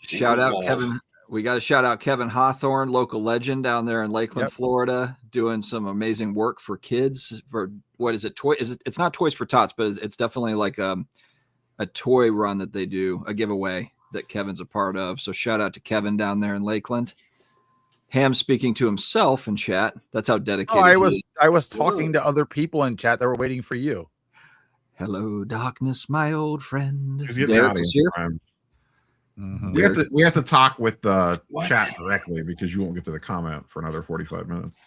Shout out Kevin. We got to shout out Kevin Hawthorne, local legend down there in Lakeland, Florida, doing some amazing work for kids. For what is it? It's not Toys for Tots, but it's definitely like a toy run that they do, a giveaway that Kevin's a part of. So shout out to Kevin down there in Lakeland. Ham speaking to himself in chat. That's how dedicated he is. I was talking to other people in chat that were waiting for you. Hello, darkness, my old friend. Derek is here. Mm-hmm. We have to talk with the chat directly because you won't get to the comment for another 45 minutes.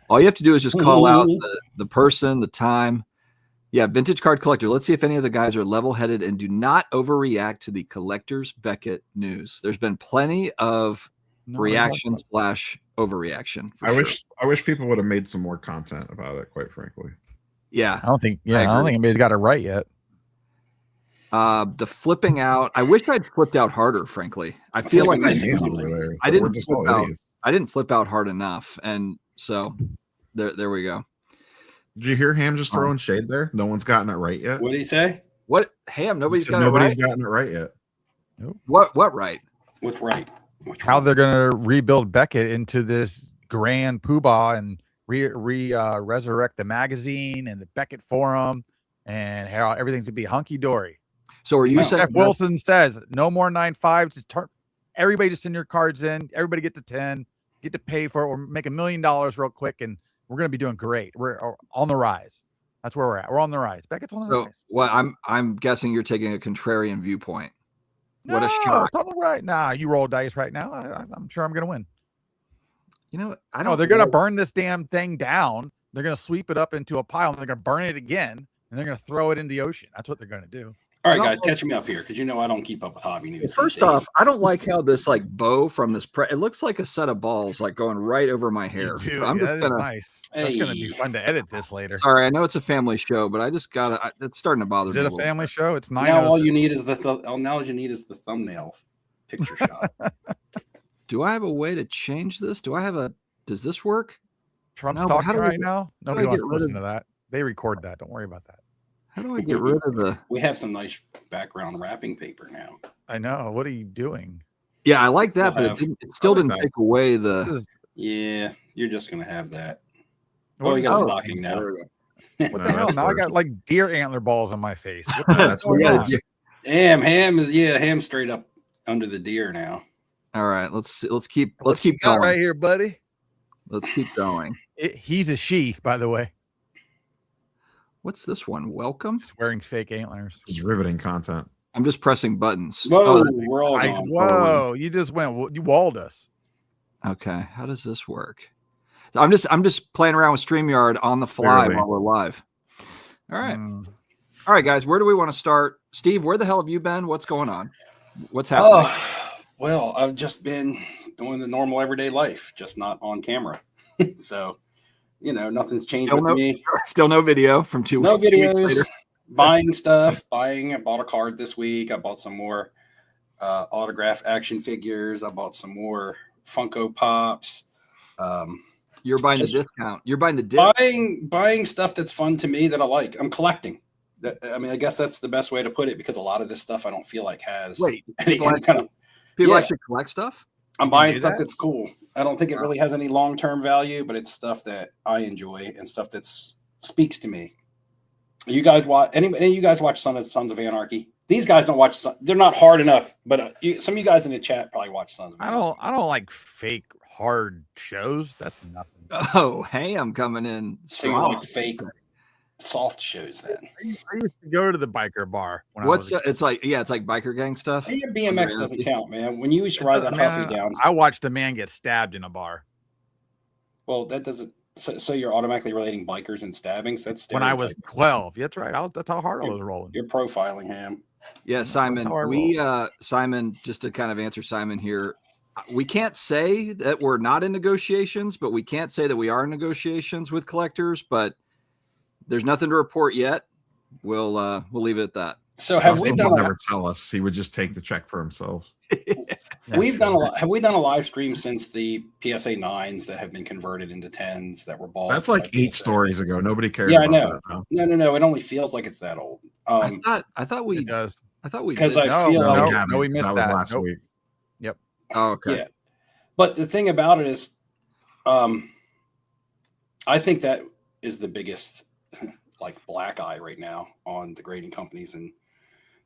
All you have to do is just call out the person, the time. Yeah, Vintage Card Collector. Let's see if any of the guys are level-headed and do not overreact to the Collector's Beckett news. There's been plenty of reaction / overreaction. I wish people would have made some more content about it, quite frankly. Yeah. I don't think anybody's got it right yet. The flipping out. I wish I'd flipped out harder, frankly. I feel like I didn't flip out hard enough. And so there we go. Did you hear Ham just throwing shade there? No one's gotten it right yet. What did he say? What Ham? Nobody's gotten it right yet. Nope. What right? What's right? How they're gonna rebuild Beckett into this grand poobah and resurrect the magazine and the Beckett forum and how everything's to be hunky dory. So are you saying Jeff Wilson says no more 9.5s? Just everybody just send your cards in. Everybody get to 10, get to pay for it, or make $1 million real quick, and we're going to be doing great. We're on the rise. That's where we're at. We're on the rise. Beckett's on the rise. Well, I'm guessing you're taking a contrarian viewpoint. What a shock! It's on the right. Nah, you roll dice right now. I'm sure I'm going to win. You know, I don't. They're going to burn this damn thing down. They're going to sweep it up into a pile, and they're going to burn it again, and they're going to throw it in the ocean. That's what they're going to do. All right, guys, catch me up here because I don't keep up with hobby news. First off, I don't like how this like bow from this. It looks like a set of balls like going right over my hair. Dude, nice. That's going to be fun to edit this later. Sorry, I know it's a family show, but I just got it's starting to bother me. Is it a family show? It's 9. Now all you need is the thumbnail picture shot. Do I have a way to change this? Does this work? Trump's talking right now. Nobody wants to listen to that. They record that. Don't worry about that. How do I get rid of the? We have some nice background wrapping paper now. I know. What are you doing? Yeah, I like that, but it still didn't take away the. Yeah, you're just gonna have that. Oh, you got stocking now. What the hell? Now I got like deer antler balls on my face. That's what Ham straight up under the deer now. All right, let's keep going right here, buddy. Let's keep going. He's a she, by the way. What's this one? Welcome. Just wearing fake antlers. This is riveting content. I'm just pressing buttons. Whoa, we're all gone. Whoa, you just went. You walled us. Okay, how does this work? I'm just playing around with StreamYard on the fly while we're live. All right. All right, guys, where do we want to start? Steve, where the hell have you been? What's going on? What's happening? Well, I've just been doing the normal everyday life, just not on camera. So, nothing's changed with me. Still no video from 2 weeks. No videos. Buying stuff. I bought a card this week. I bought some more autograph action figures. I bought some more Funko Pops. You're buying the discount. You're buying the dip. Buying stuff that's fun to me that I like. I'm collecting. I guess that's the best way to put it because a lot of this stuff I don't feel like has any kind of. People actually collect stuff? I'm buying stuff that's cool. I don't think it really has any long-term value, but it's stuff that I enjoy and stuff that speaks to me. You guys watch any of you guys watch Sons of Anarchy? These guys don't watch. They're not hard enough, but some of you guys in the chat probably watch Sons of Anarchy. I don't like fake hard shows. That's nothing. Oh, Ham coming in. So you like fake soft shows then? I used to go to the biker bar. It's like biker gang stuff. Hey, your BMX doesn't count, man. When you used to ride that Huffy down, I watched a man get stabbed in a bar. Well, that doesn't. So you're automatically relating bikers and stabbings. That's when I was 12. That's right. That's how hard I was rolling. You're profiling, Ham. Yeah, Simon. Simon, just to kind of answer Simon here, we can't say that we're not in negotiations, but we can't say that we are in negotiations with collectors. But there's nothing to report yet. We'll leave it at that. So have we done? Never tell us. He would just take the check for himself. Have we done a live stream since the PSA 9s that have been converted into 10s that were bought? That's like 8 stories ago. Nobody cares. Yeah, I know. No. It only feels like it's that old. I thought we. It does. I thought we because did. I feel No, like we haven't, no, we 'cause missed that was that. last Nope. week. Oh, okay. yeah. But the thing about it is, I think that is the biggest like black eye right now on the grading companies and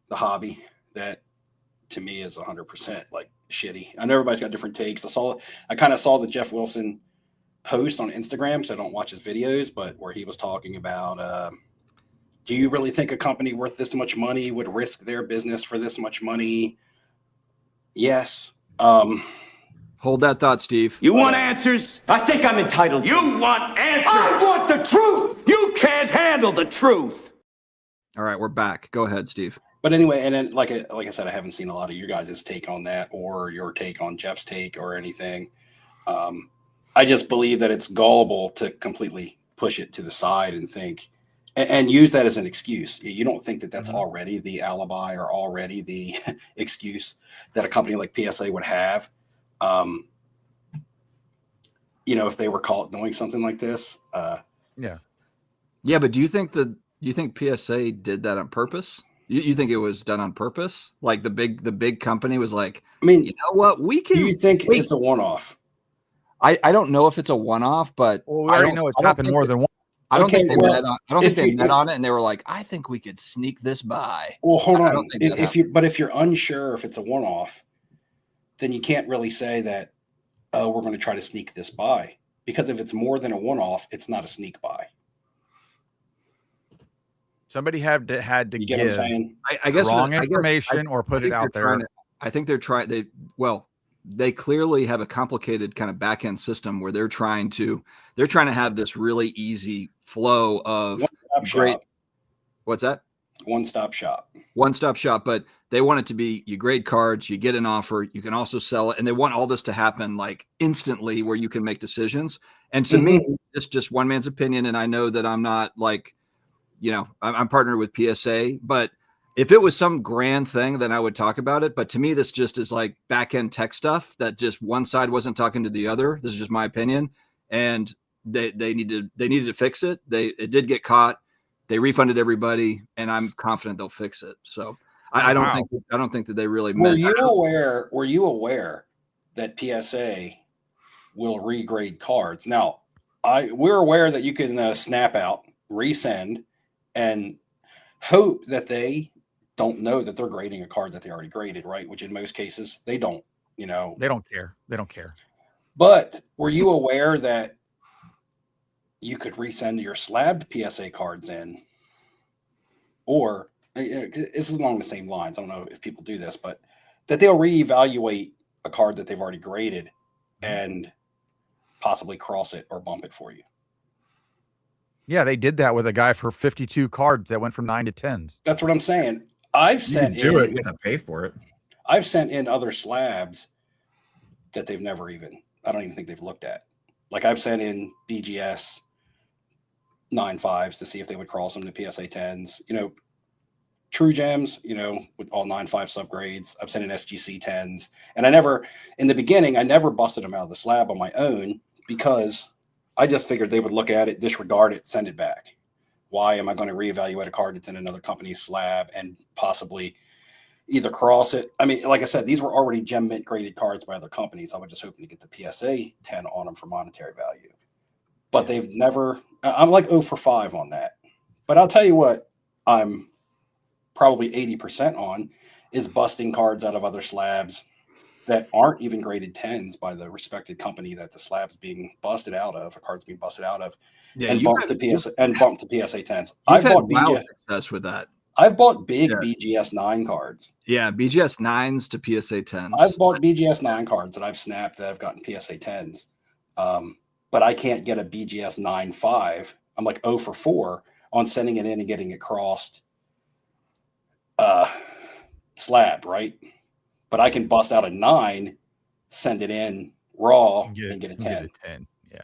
the hobby. That to me is 100% like shitty. I know everybody's got different takes. I kind of saw the Jeff Wilson post on Instagram, so I don't watch his videos, but where he was talking about, do you really think a company worth this much money would risk their business for this much money? Yes. Hold that thought, Steve. You want answers? I think I'm entitled. You want answers? I want the truth. You can't handle the truth. All right, we're back. Go ahead, Steve. But anyway, and then like I said, I haven't seen a lot of your guys' take on that or your take on Jeff's take or anything. I just believe that it's gullible to completely push it to the side and think and use that as an excuse. You don't think that that's already the alibi or already the excuse that a company like PSA would have. If they were caught doing something like this. Yeah. Yeah, but do you think PSA did that on purpose? You think it was done on purpose? Like the big company was like, I mean, you know what? We can. Do you think it's a one-off? I don't know if it's a one-off, but Well, we already know it's happened more than one. I don't think they well, met on it, and they were like, I think we could sneak this by. Well, hold on. I don't think that If you're unsure if it's a one-off, then you can't really say that, oh, we're going to try to sneak this by. Because if it's more than a one-off, it's not a sneak by. Somebody had to You get what I'm give saying? I guess wrong information or put it out there. I think they're trying. They clearly have a complicated kind of back end system where they're trying to have this really easy flow of great. What's that? One-stop shop. One-stop shop, but they want it to be you grade cards, you get an offer, you can also sell it, and they want all this to happen like instantly where you can make decisions. And to me, it's just one man's opinion, and I know that I'm not like, I'm partnered with PSA, but if it was some grand thing, then I would talk about it. But to me, this just is like back-end tech stuff that just one side wasn't talking to the other. This is just my opinion. And they needed to fix it. It did get caught. They refunded everybody, and I'm confident they'll fix it. So I don't think that they really Were you aware that PSA will regrade cards? Now, we're aware that you can snap out, resend, and hope that they don't know that they're grading a card that they already graded, right? Which in most cases they don't. They don't care. But were you aware that you could resend your slabbed PSA cards in, or this is along the same lines. I don't know if people do this, but that they'll reevaluate a card that they've already graded and possibly cross it or bump it for you. Yeah, they did that with a guy for 52 cards that went from 9 to 10s. That's what I'm saying. I've sent in. You have to pay for it. I've sent in other slabs that they've never I don't even think they've looked at. Like I've sent in BGS 9.5s to see if they would cross them to PSA 10s. True gems, with all 9.5 subgrades. I've sent in SGC 10s. And in the beginning, I never busted them out of the slab on my own because I just figured they would look at it, disregard it, send it back. Why am I going to reevaluate a card that's in another company's slab and possibly either cross it? I mean, like I said, these were already gem mint graded cards by other companies. I was just hoping to get the PSA 10 on them for monetary value. But they've never, I'm like 0 for 5 on that. But I'll tell you what, I'm probably 80% on is busting cards out of other slabs that aren't even graded 10s by the respected company that the slab's being busted out of, or cards being busted out of, and bumped to PSA 10s. I've had wild success with that. I've bought big BGS 9 cards. Yeah, BGS 9s to PSA 10s. I've bought BGS 9 cards that I've snapped that I've gotten PSA 10s. But I can't get a BGS 9.5. I'm like 0 for 4 on sending it in and getting it crossed slab, right? But I can bust out a 9, send it in raw, and get a 10. Get a 10. Yeah.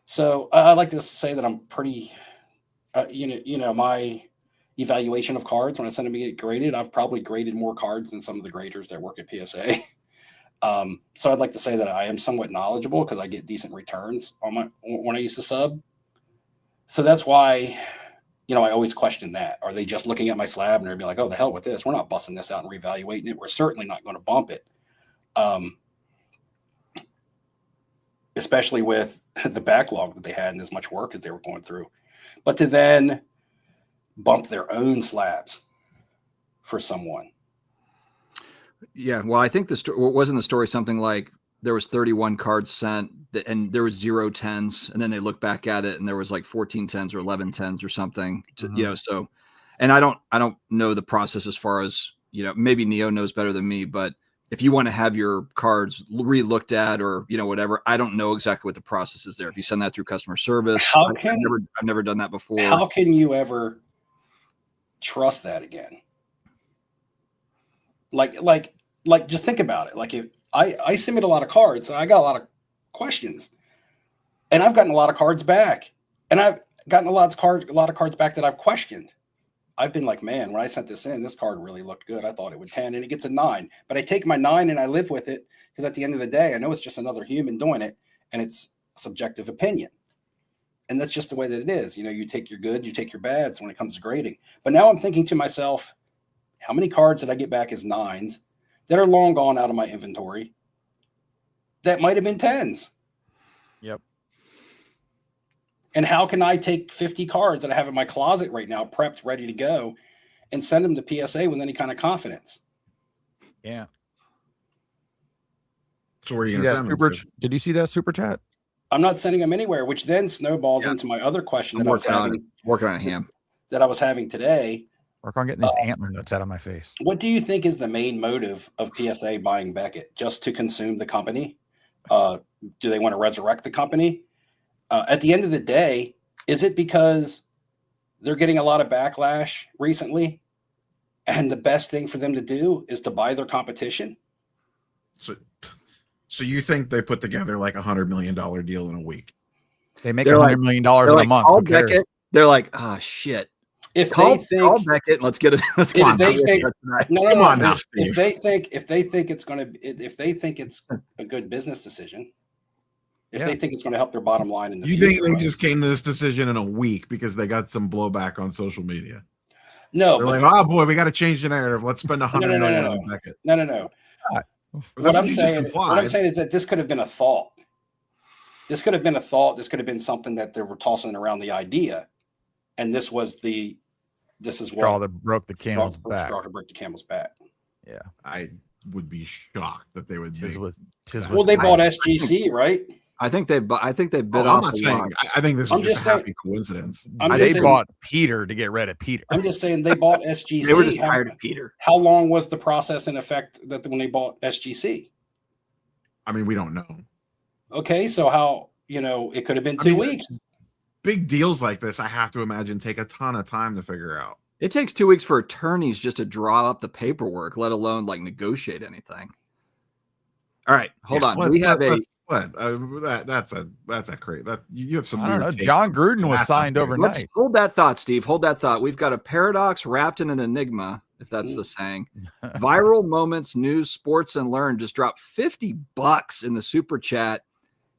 So I like to say that I'm pretty, my evaluation of cards when I send them to get graded, I've probably graded more cards than some of the graders that work at PSA. So I'd like to say that I am somewhat knowledgeable because I get decent returns on when I used to sub. So that's why I always question that. Are they just looking at my slab and they're be like, oh, the hell with this. We're not busting this out and reevaluating it. We're certainly not going to bump it. Especially with the backlog that they had and as much work as they were going through. But to then bump their own slabs for someone. Yeah. Well, I think wasn't the story something like there was 31 cards sent and there was 0 10s, and then they look back at it and there was like 14 10s or 11 10s or something so, and I don't know the process as far as, maybe Neo knows better than me, but if you want to have your cards re-looked at or, whatever, I don't know exactly what the process is there. If you send that through customer service, I've never done that before. How can you ever trust that again? Like just think about it. Like if I submit a lot of cards, so I got a lot of questions, and I've gotten a lot of cards back, and I've gotten a lot of cards back that I've questioned. I've been like, man, when I sent this in, this card really looked good. I thought it would 10, and it gets a 9. But I take my 9 and I live with it because at the end of the day, I know it's just another human doing it, and it's subjective opinion. And that's just the way that it is. You take your good, you take your bads when it comes to grading. But now I'm thinking to myself, how many cards did I get back as 9s that are long gone out of my inventory that might have been 10s? Yep. And how can I take 50 cards that I have in my closet right now, prepped, ready to go, and send them to PSA with any kind of confidence? Yeah. So where are you going to send them to? Did you see that super chat? I'm not sending them anywhere, which then snowballs into my other question that I was having. Working on it, Ham. That I was having today. Work on getting these antler nuts out of my face. What do you think is the main motive of PSA buying Beckett? Just to consume the company? Do they want to resurrect the company? At the end of the day, is it because they're getting a lot of backlash recently, and the best thing for them to do is to buy their competition? So you think they put together like $100 million deal in a week? They make $100 million in a month. Call Beckett. They're like, oh shit. Call Beckett. Let's get it. Let's get it. Come on now, Steve. If they think it's a good business decision, if they think it's going to help their bottom line in the future. You think they just came to this decision in a week because they got some blowback on social media? No. They're like, oh boy, we got to change the narrative. Let's spend $100 million on Beckett. No. What I'm saying is that this could have been a thought. This could have been a thought. This could have been something that they were tossing around the idea. And this is what straw that broke the camel's back. Straw to break the camel's back. Yeah. I would be shocked that they would be. Well, they bought SGC, right? I think they bid off. I'm not saying. I think this is just a happy coincidence. They bought Peter to get rid of Peter. I'm just saying they bought SGC. They were just tired of Peter. How long was the process in effect that when they bought SGC? I mean, we don't know. Okay, so how it could have been 2 weeks. Big deals like this, I have to imagine, take a ton of time to figure out. It takes 2 weeks for attorneys just to draw up the paperwork, let alone like negotiate anything. All right, hold on. We have that's a crazy. You have some. I don't know. John Gruden was signed overnight. Hold that thought, Steve. Hold that thought. We've got a paradox wrapped in an enigma, if that's the saying. Viral moments, news, sports, and learn just dropped $50 in the super chat.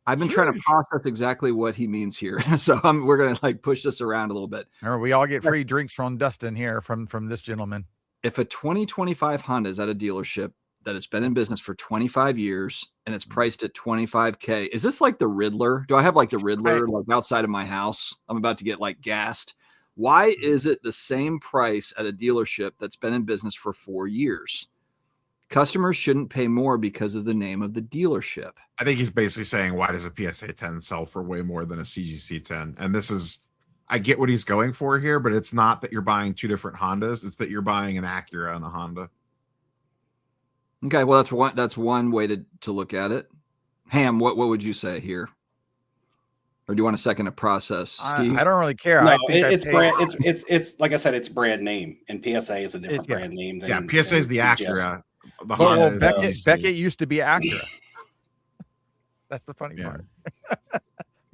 I've been trying to process exactly what he means here, so we're gonna push this around a little bit. Remember, we all get free drinks from Dustin here from this gentleman. If a 2025 Honda is at a dealership that has been in business for 25 years and it's priced at $25K, is this like the Riddler? Do I have like the Riddler outside of my house? I'm about to get gassed. Why is it the same price at a dealership that's been in business for 4 years? Customers shouldn't pay more because of the name of the dealership. I think he's basically saying, why does a PSA 10 sell for way more than a CGC 10? And this is, I get what he's going for here, but it's not that you're buying two different Hondas. It's that you're buying an Acura and a Honda. Okay, well, that's one way to look at it. Ham, what would you say here? Or do you want a second to process, Steve? I don't really care. No, I think it's brand. It's like I said, it's brand name, and PSA is a different brand name. PSA is the Acura. The Honda Beckett used to be Acura. That's the funny part.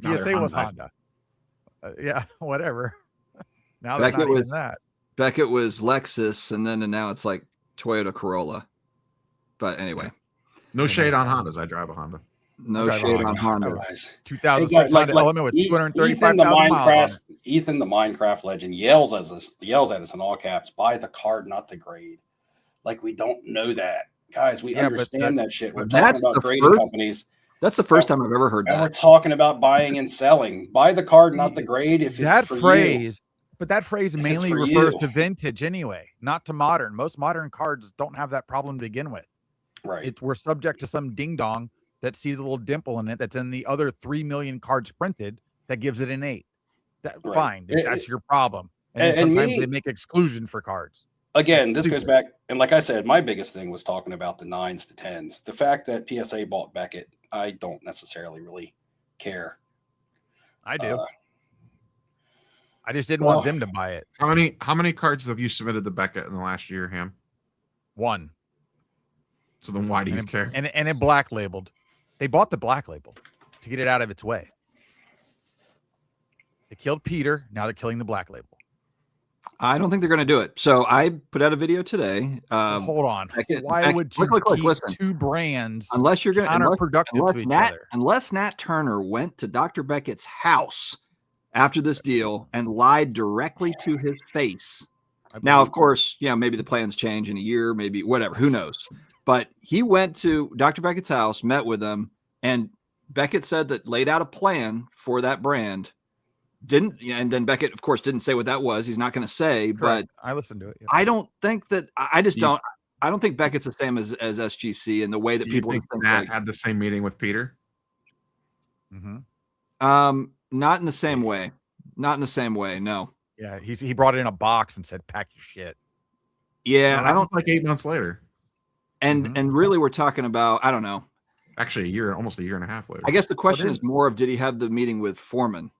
PSA was Honda. Whatever. Now Beckett was that. Beckett was Lexus, and now it's like Toyota Corolla. But anyway, no shade on Hondas. I drive a Honda. No Okay, shade oh, on God, Honda. Guys. 2006 Hey, guys, Honda Element with Ethan, 235,000 miles on. Ethan, the Minecraft legend, yells at us in all caps, buy the card, not the grade. Like, we don't know that. Guys, we understand that shit. We're talking about grading companies. That's the first time I've ever heard And that. we're talking about buying and selling. Buy the card, not the grade. If that it's for phrase, you. but that phrase If mainly it's for refers you. to vintage anyway, not to modern. Most modern cards don't have that problem to begin with. Right. We're subject to some ding dong that sees a little dimple in it that's in the other 3 million cards printed that gives it an 8. Fine, that's your problem. And sometimes they make exclusion for cards. Again, this goes back, and like I said, my biggest thing was talking about the 9s to 10s. The fact that PSA bought Beckett, I don't necessarily really care. I do. I just didn't want them to buy it. How many cards have you submitted to Beckett in the last year, Ham? 1. So then why do you care? And it black labeled. They bought the black label to get it out of its way. They killed Peter. Now they're killing the black label. I don't think they're going to do it. So I put out a video today. Hold on. Why would you keep two brands unless you're going counterproductive to each other? Unless Nat Turner went to Dr. Beckett's house after this deal and lied directly to his face. Now, of course, maybe the plans change in a year, maybe whatever, who knows? But he went to Dr. Beckett's house, met with him, and Beckett said that laid out a plan for that brand. And then Beckett, of course, didn't say what that was. He's not going to say, Correct. but I listened to it. Yeah. I don't think that I don't think Beckett's the same as SGC in the way that people think Matt had the same meeting with Peter. Not in the same way. Not in the same way. No. Yeah. He brought it in a box and said, pack your shit. Yeah. I don't like 8 months later. And really we're talking about, I don't know. Actually almost a year and a half later. I guess the question is more of, did he have the meeting with Foreman?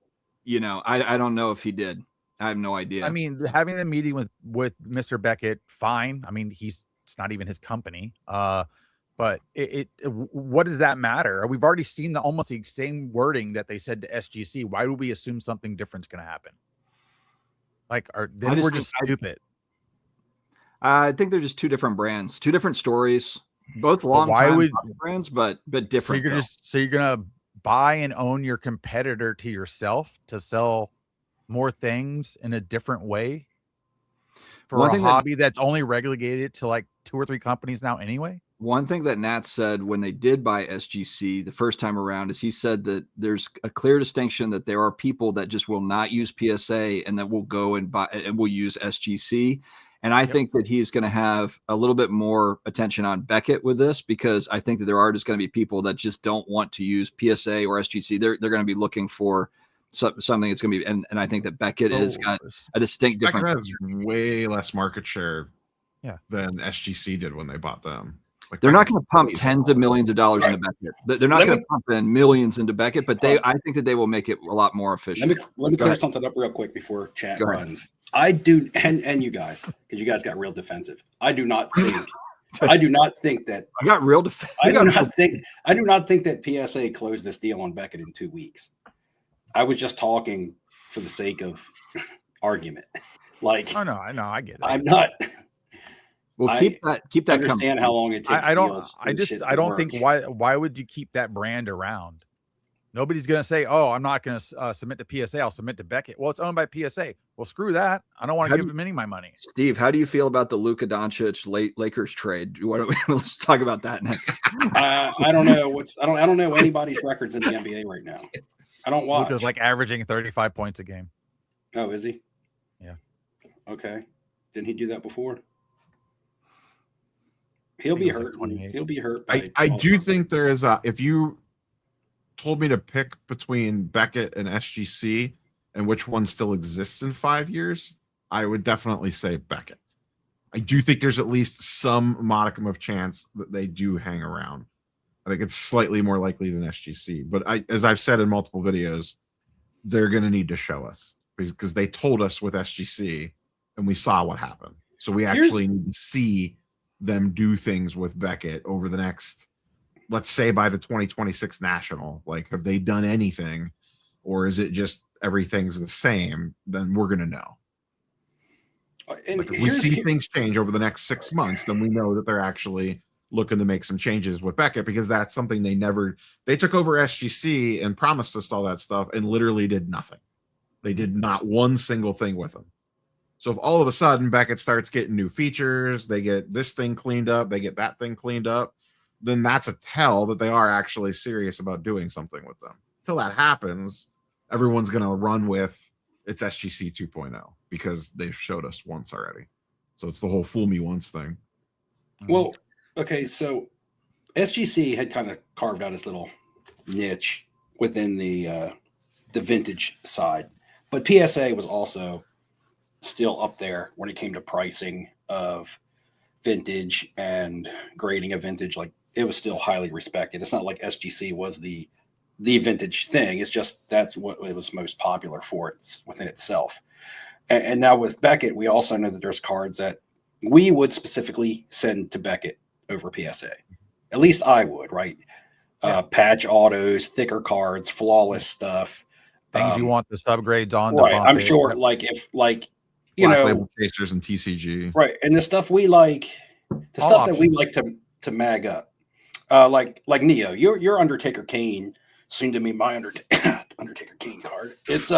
I don't know if he did. I have no idea. I mean, having the meeting with Mr. Beckett, fine. I mean, it's not even his company. But what does that matter? We've already seen almost the same wording that they said to SGC. Why would we assume something different's going to happen? We're just stupid. I think they're just two different brands, two different stories, both long-time brands, but different. So you're gonna buy and own your competitor to yourself to sell more things in a different way for a hobby that's only relegated to like 2 or 3 companies now anyway. One thing that Nat said when they did buy SGC the first time around is he said that there's a clear distinction that there are people that just will not use PSA and that will go and buy and will use SGC. And I think that he's going to have a little bit more attention on Beckett with this, because I think that there are just going to be people that just don't want to use PSA or SGC. They're going to be looking for something that's going to be, and I think that Beckett has got a distinct difference. Beckett has way less market share than SGC did when they bought them. Like, they're not going to pump tens of millions of dollars into Beckett. They're not going to pump in millions into Beckett, but I think that they will make it a lot more efficient. Let me clear something up real quick before chat runs. I do, and you guys, because you guys got real defensive. I do not think that I got real defensive. I do not think that PSA closed this deal on Beckett in 2 weeks. I was just talking for the sake of argument. Like, oh no, I know, I get it. I'm not. Well, keep that. Understand coming. how long it takes. I don't think why would you keep that brand around? Nobody's going to say, oh, I'm not going to submit to PSA. I'll submit to Beckett. Well, it's owned by PSA. Well, screw that. I don't want to give him any of my money. Steve, how do you feel about the Luka Doncic Lakers trade? Let's talk about that next. I don't know I don't know anybody's records in the NBA right now. I don't watch. Luka's like averaging 35 points a game. Oh, is he? Yeah. Okay. Didn't he do that before? He'll be hurt. He'll be hurt. I do think there is if you told me to pick between Beckett and SGC and which one still exists in 5 years, I would definitely say Beckett. I do think there's at least some modicum of chance that they do hang around. I think it's slightly more likely than SGC, but as I've said in multiple videos, they're going to need to show us, because they told us with SGC and we saw what happened. So we actually need to see them do things with Beckett over the next, let's say by the 2026 National. Like, have they done anything, or is it just everything's the same? Then we're going to know. And like, if we see things change over the next 6 months, then we know that they're actually looking to make some changes with Beckett, because that's something they took over SGC and promised us all that stuff and literally did nothing. They did not one single thing with them. So if all of a sudden Beckett starts getting new features, they get this thing cleaned up, they get that thing cleaned up, then that's a tell that they are actually serious about doing something with them. Until that happens, everyone's going to run with it's SGC 2.0 because they've showed us once already. So it's the whole fool me once thing. Well, okay, so SGC had kind of carved out his little niche within the vintage side, but PSA was also still up there when it came to pricing of vintage and grading of vintage. Like, it was still highly respected. It's not like SGC was the vintage thing. It's just that's what it was most popular for within itself. And now with Beckett, we also know that there's cards that we would specifically send to Beckett over PSA. At least I would, right? Yeah. Patch autos, thicker cards, flawless stuff. Things you want the subgrades on. Right. I'm sure, like, if, like, you Black know, label chasers and TCG. right. And the stuff we like, the All stuff that we options. like to mag up, like Neo, your Undertaker Kane, soon to be my Undertaker Kane card. It's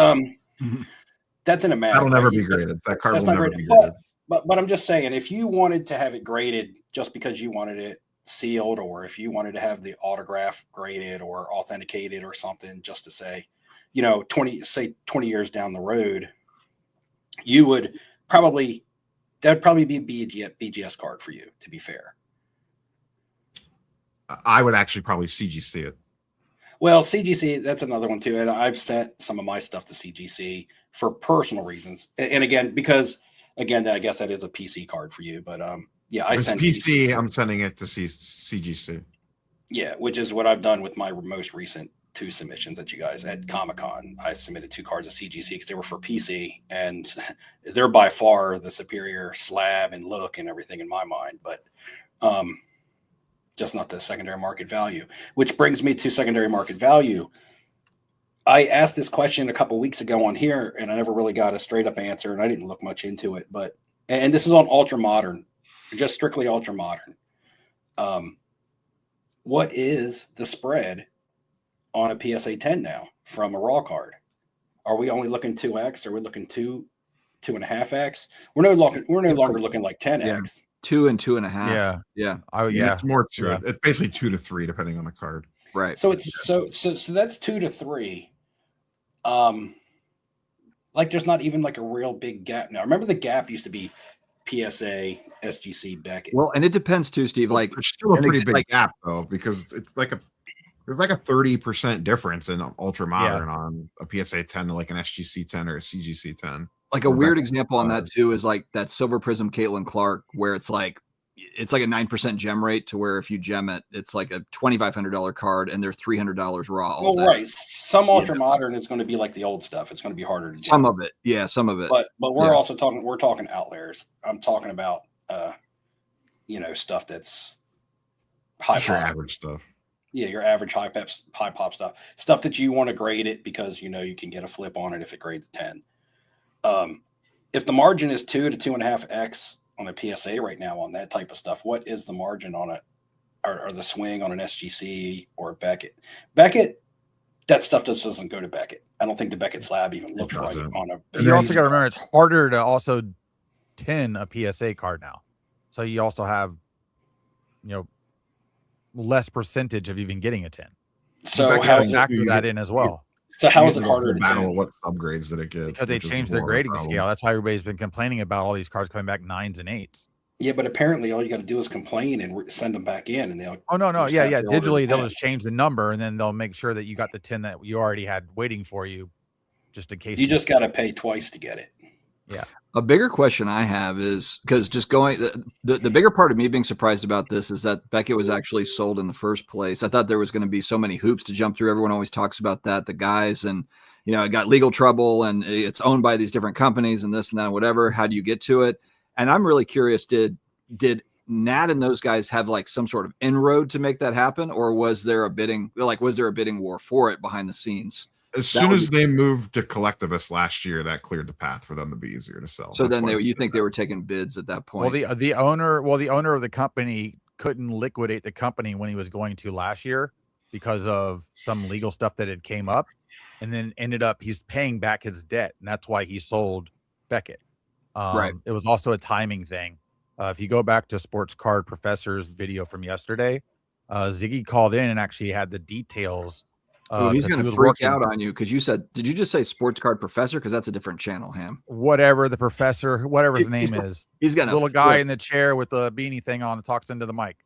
that's in a mag. That'll never right? be graded. That card That's will not never graded. be graded. But I'm just saying, if you wanted to have it graded just because you wanted it sealed, or if you wanted to have the autograph graded or authenticated or something, just to say, 20 years down the road, you would probably, that'd probably be a BGS card for you, to be fair. I would actually probably CGC it. Well, CGC, that's another one too. And I've sent some of my stuff to CGC for personal reasons. And again, because I guess that is a PC card for you. But yeah, I sent PC. CGC. I'm sending it to CGC. Yeah, which is what I've done with my most recent 2 submissions that you guys at Comic-Con. I submitted 2 cards of CGC because they were for PC, and they're by far the superior slab and look and everything in my mind. But just not the secondary market value, which brings me to secondary market value. I asked this question a couple weeks ago on here, and I never really got a straight up answer, and I didn't look much into it. But and this is on Ultra Modern, just strictly Ultra Modern. What is the spread on a PSA 10 now from a raw card? Are we only looking 2x? Are we looking 2.5x? We're no longer looking like 10x. Yeah. 2 and 2.5. Yeah. It's more to it. It's basically 2 to 3 depending on the card. Right. So it's so that's 2 to 3. Like, there's not even like a real big gap now. Remember, the gap used to be PSA, SGC, Beckett. Well, and it depends too, Steve. Like, There's still a pretty big like, gap though, because it's like there's like a 30% difference in Ultra Modern on a PSA 10 to like an SGC 10 or a CGC 10. Like, a weird example on that too is like that Silver Prism Caitlin Clark, where it's like a 9% gem rate, to where if you gem it, it's like a $2,500 card, and they're $300 raw. Well, right. Some Ultra Modern is going to be like the old stuff. It's going to be harder to gem. Some of it, yeah, some of it. But we're also talking outliers. I'm talking about stuff that's high Just your pop. average stuff. Yeah, your average high pop stuff that you want to grade it because you can get a flip on it if it grades 10. If the margin is 2 to 2.5x on a PSA right now on that type of stuff, what is the margin on it, or the swing on an SGC or a Beckett? Beckett, that stuff just doesn't go to Beckett. I don't think the Beckett slab even looks right on a. And you also got to remember, it's harder to also tin a PSA card now, so you also have less percentage of even getting a 10. So how factor that in as well. So how is it harder to battle? tin? What subgrades did it get? Because they changed their grading scale. That's why everybody's been complaining about all these cards coming back 9s and 8s. Yeah, but apparently all you got to do is complain and send them back in, and they'll. Oh no, yeah. Digitally, they'll just change the number, and then they'll make sure that you got the 10 that you already had waiting for you, just in case. You just got to pay twice to get it. Yeah. A bigger question I have is, because just going the bigger part of me being surprised about this is that Beckett was actually sold in the first place. I thought there was going to be so many hoops to jump through. Everyone always talks about that, the guys, and it got legal trouble, and it's owned by these different companies and this and that and whatever. How do you get to it? And I'm really curious, did Nat and those guys have like some sort of inroad to make that happen, or was there a bidding war for it behind the scenes? As soon as they moved to collectivists last year, that cleared the path for them to be easier to sell. So then you think they were taking bids at that point? Well, the owner of the company couldn't liquidate the company when he was going to last year because of some legal stuff that had came up, and then ended up he's paying back his debt, and that's why he sold Beckett. Right. It was also a timing thing. If you go back to Sports Card Professor's video from yesterday, Ziggy called in and actually had the details. He's 'cause going he to was freak working- out on you because you said, did you just say Sports Card Professor? Because that's a different channel, Ham. whatever the professor, whatever his He's name gonna- is, He's going to little guy in the chair with the beanie thing on and talks into the mic.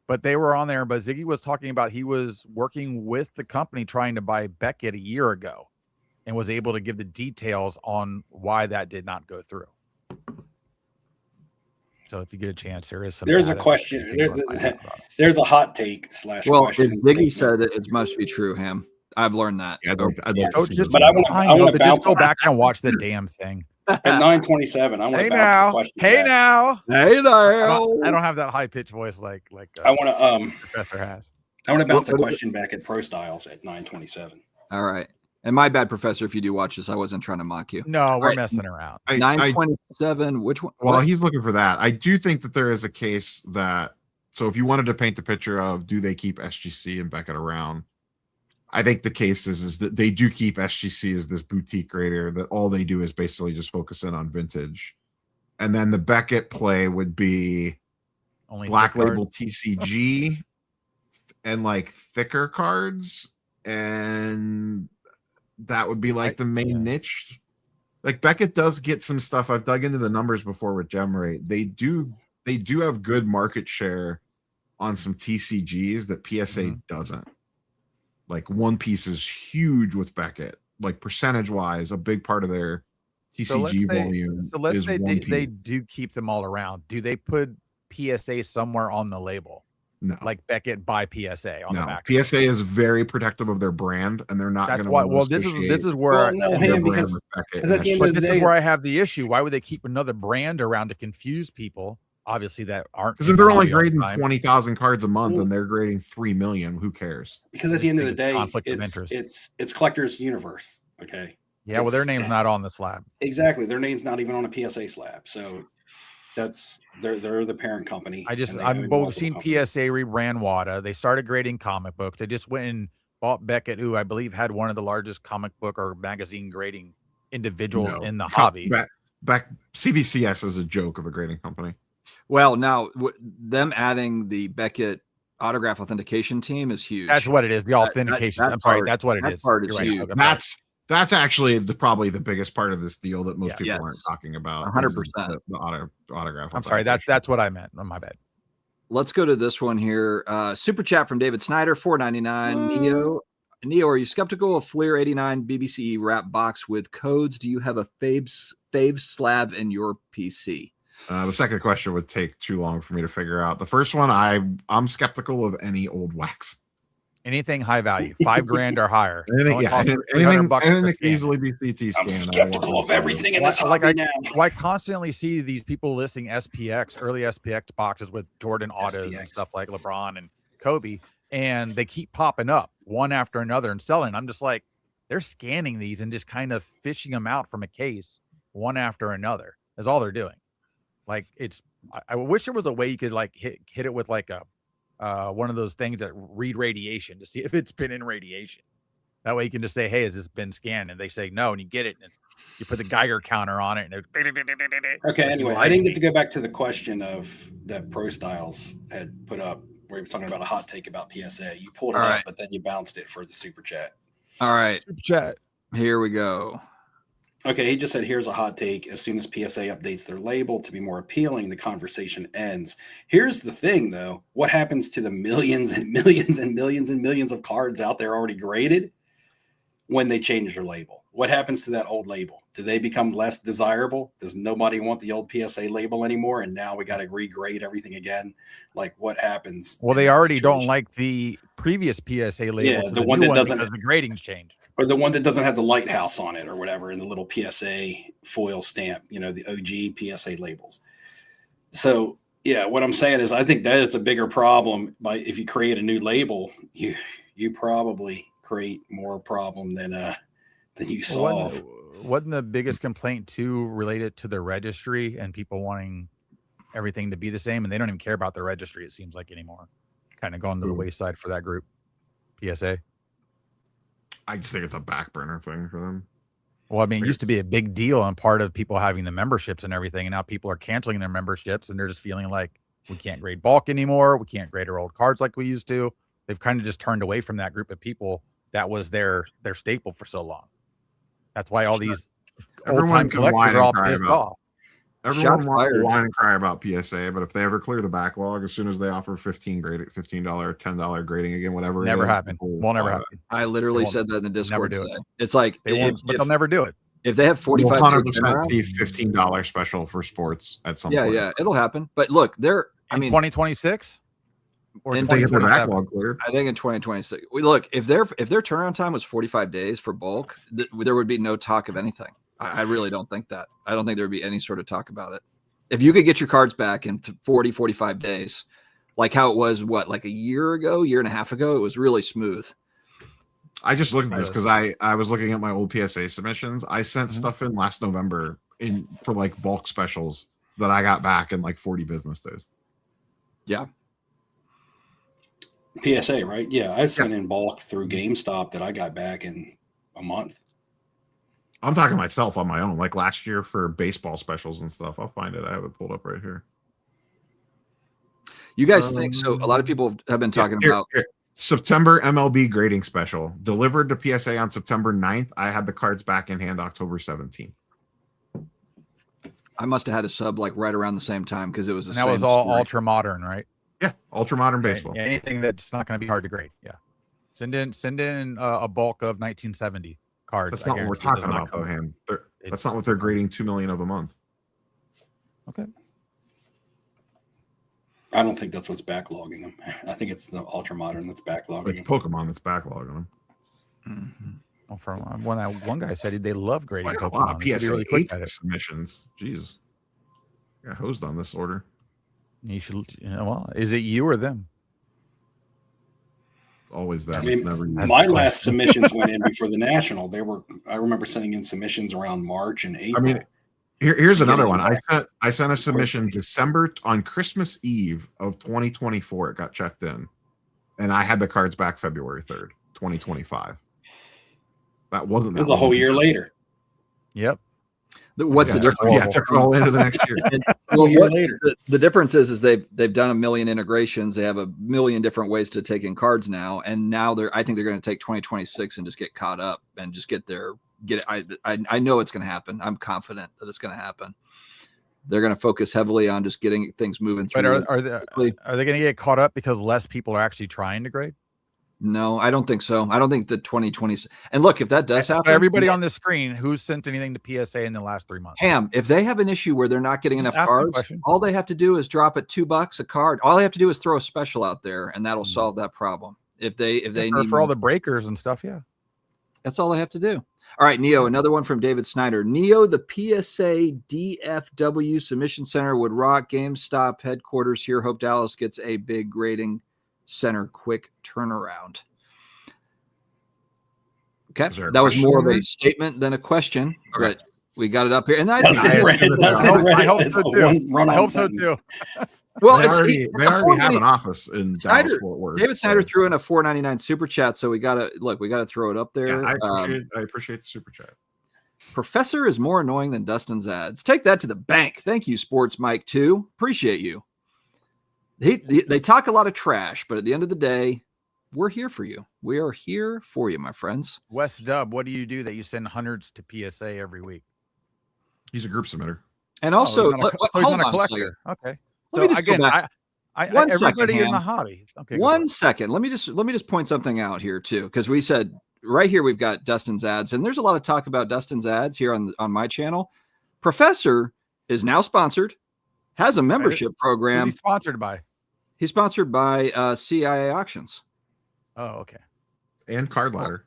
But they were on there, but Ziggy was talking about he was working with the company trying to buy Beckett a year ago and was able to give the details on why that did not go through. So if you get a chance, there's a question. There's a hot take / Well, question. if Ziggy said it must be true, Ham. I've learned that. I'd like to see just, it. But I want to just bounce go back and watch the damn thing. at 9:27. I want Hey to bounce the now, question. hey back. now. Hey there. I don't have that high pitched voice like I want to Professor has. I want to bounce a question back at Pro Styles at 9:27. All right. And my bad, Professor, if you do watch this, I wasn't trying to mock you. No, we're right. messing around. 927. Which one? Well, what? he's looking for that. I do think that there is a case that, so if you wanted to paint the picture of do they keep SGC and Beckett around, I think the case is that they do keep SGC as this boutique grader that all they do is basically just focus in on vintage. And then the Beckett play would be Only black thick label cards. TCG and like thicker cards, and that would be like the main niche. Like Beckett does get some stuff. I've dug into the numbers before with gem rate. They do have good market share on some TCGs that PSA doesn't. Like One Piece is huge with Beckett. Like percentage wise, a big part of their TCG volume. So let's is say One they Piece. do keep them all around. Do they put PSA somewhere on the label? No. Like Beckett by PSA on the No, back. PSA is very protective of their brand, and they're not going That's to. why. Well, this is where because at the end of the this day, is where I have the issue. Why would they keep another brand around to confuse people? Obviously, that aren't. Because if they're only all the grading time. 20,000 cards a month and they're grading 3 million, who cares? because at the end of the it's day, conflict of interest. it's collector's universe. Okay. Yeah, well, their name's not on the slab. Exactly. Their name's not even on a PSA slab. So that's they're the parent company. We've seen PSA rebrand WADA. They started grading comic books. They just went and bought Beckett, who I believe had one of the largest comic book or magazine grading individuals in the hobby. Back CBCS is a joke of a grading company. Well, now them adding the Beckett autograph authentication team is huge. That's what it is. The authentication. I'm sorry. That's what it is. Part is You're huge. right. That's actually probably the biggest part of this deal that most people aren't talking about. 100%. The autograph. I'm sorry. That's what I meant. Oh, my bad. Let's go to this one here. Super chat from David Snyder, $4.99. Neo, are you skeptical of Fleer 89 BBC wrap box with codes? Do you have a fave slab in your PC? The second question would take too long for me to figure out. The first one, I'm skeptical of any old wax. Anything high value, $5,000 or higher. Anything that can easily be CT scanned. I'm skeptical of everything in this hobby now. I constantly see these people listing SPX, early SPX boxes with Jordan autos and stuff like LeBron and Kobe, and they keep popping up one after another and selling. I'm just like, they're scanning these and just kind of fishing them out from a case one after another. Is all they're doing. Like I wish there was a way you could like hit it with like a one of those things that read radiation to see if it's been in radiation. That way you can just say, hey, has this been scanned? And they say no, and you get it, and you put the Geiger counter on it, and okay. Anyway, I didn't get to go back to the question of that Pro Styles had put up where he was talking about a hot take about PSA. You pulled it up, but then you bounced it for the super chat. All right. Super chat. Here we go. Okay, he just said, here's a hot take. As soon as PSA updates their label to be more appealing, the conversation ends. Here's the thing, though. What happens to the millions and millions and millions and millions of cards out there already graded when they change their label? What happens to that old label? Do they become less desirable? Does nobody want the old PSA label anymore? And now we got to regrade everything again? Like, what happens? Well, they already don't like the previous PSA label. Yeah, to the one that doesn't, because the grading's changed. Or the one that doesn't have the lighthouse on it or whatever, and the little PSA foil stamp, the OG PSA labels. So, yeah, what I'm saying is I think that is a bigger problem. If you create a new label, you probably create more problem than you solve. Wasn't the biggest complaint too related to the registry and people wanting everything to be the same, and they don't even care about the registry. It seems like anymore. Kind of gone to the wayside for that group. PSA. I just think it's a back burner thing for them. Well, I mean, it used to be a big deal and part of people having the memberships and everything, and now people are canceling their memberships, and they're just feeling like we can't grade bulk anymore. We can't grade our old cards like we used to. They've kind of just turned away from that group of people that was their staple for so long. That's why all these old-time collectors are all pissed off. Everyone wants to whine and cry about PSA, but if they ever clear the backlog, as soon as they offer $15, $10 grading again, whatever, never happen. Won't never happen. I literally said that in the Discord today. It's like they won't, but they'll never do it. If they have 45, 100% see $15 special for sports at some point. Yeah, it'll happen. But look, I mean, 2026. Or if they get their backlog cleared. I think in 2026. Look, if their turnaround time was 45 days for bulk, there would be no talk of anything. I really don't think that. I don't think there would be any sort of talk about it. If you could get your cards back in 40, 45 days, like how it was, like a year and a half ago, it was really smooth. I just looked at this because I was looking at my old PSA submissions. I sent stuff in last November for like bulk specials that I got back in like 40 business days. Yeah. PSA, right? Yeah, I sent in bulk through GameStop that I got back in a month. I'm talking myself on my own, like last year for baseball specials and stuff. I'll find it. I have it pulled up right here. You guys think so? A lot of people have been talking about September MLB grading special delivered to PSA on September 9th. I had the cards back in hand October 17th. I must have had a sub like right around the same time because it was that was all ultra modern, right? Yeah, ultra modern baseball. Yeah, anything that's not going to be hard to grade. Yeah, send in a bulk of 1970 cards. That's not what we're talking about, though, Ham. That's not what they're grading 2 million of a month. Okay. I don't think that's what's backlogging them. I think it's the ultra modern that's backlogging. It's Pokemon that's backlogging them. Mm-hmm. Well, from one guy said they love grading Pokemon. Wow, PSA really quick submissions. Jeez, got hosed on this order. You should. Well, is it you or them? Always them. I mean, never my last submissions went in before the national. I remember sending in submissions around March and April. I mean, here's another one. I sent a submission December on Christmas Eve of 2024. It got checked in, and I had the cards back February 3rd, 2025. That wasn't. It was a whole year later. Yep. What's the difference? Yeah, took it all into the next year. Well, the difference is they've done a million integrations. They have a million different ways to take in cards now, and now I think they're going to take 2026 and just get caught up and just get it. I know it's going to happen. I'm confident that it's going to happen. They're going to focus heavily on just getting things moving through. But are they going to get caught up because less people are actually trying to grade? No, I don't think so. I don't think the 2020. And look, if that does happen, everybody on the screen who's sent anything to PSA in the last 3 months. Ham, if they have an issue where they're not getting enough cards, all they have to do is drop it $2 a card. All they have to do is throw a special out there, and that'll solve that problem. If they need for all the breakers and stuff, yeah, that's all they have to do. All right, Neo, another one from David Snyder. Neo, the PSA DFW Submission Center would rock. GameStop headquarters here. Hope Dallas gets a big grading center quick turnaround. Okay, that was more of a statement than a question, but we got it up here. And I hope so too. I hope so too. Well, they already have an office in Dallas Fort Worth. David Snyder threw in a $4.99 super chat, so we got to throw it up there. Yeah, I appreciate the super chat. Professor is more annoying than Dustin's ads. Take that to the bank. Thank you, Sports Mike 2. Appreciate you. They talk a lot of trash, but at the end of the day, we're here for you. We are here for you, my friends. Wes Dub, what do you do that you send hundreds to PSA every week? He's a group submitter. And also, hold on a collector. Okay. So again, everybody in the hobby. Okay. One second. Let me just point something out here too, because we said right here we've got Dustin's ads, and there's a lot of talk about Dustin's ads here on my channel. Professor is now sponsored, has a membership program. Who's he sponsored by? He's sponsored by CIA Auctions. Oh, okay. And Card Ladder.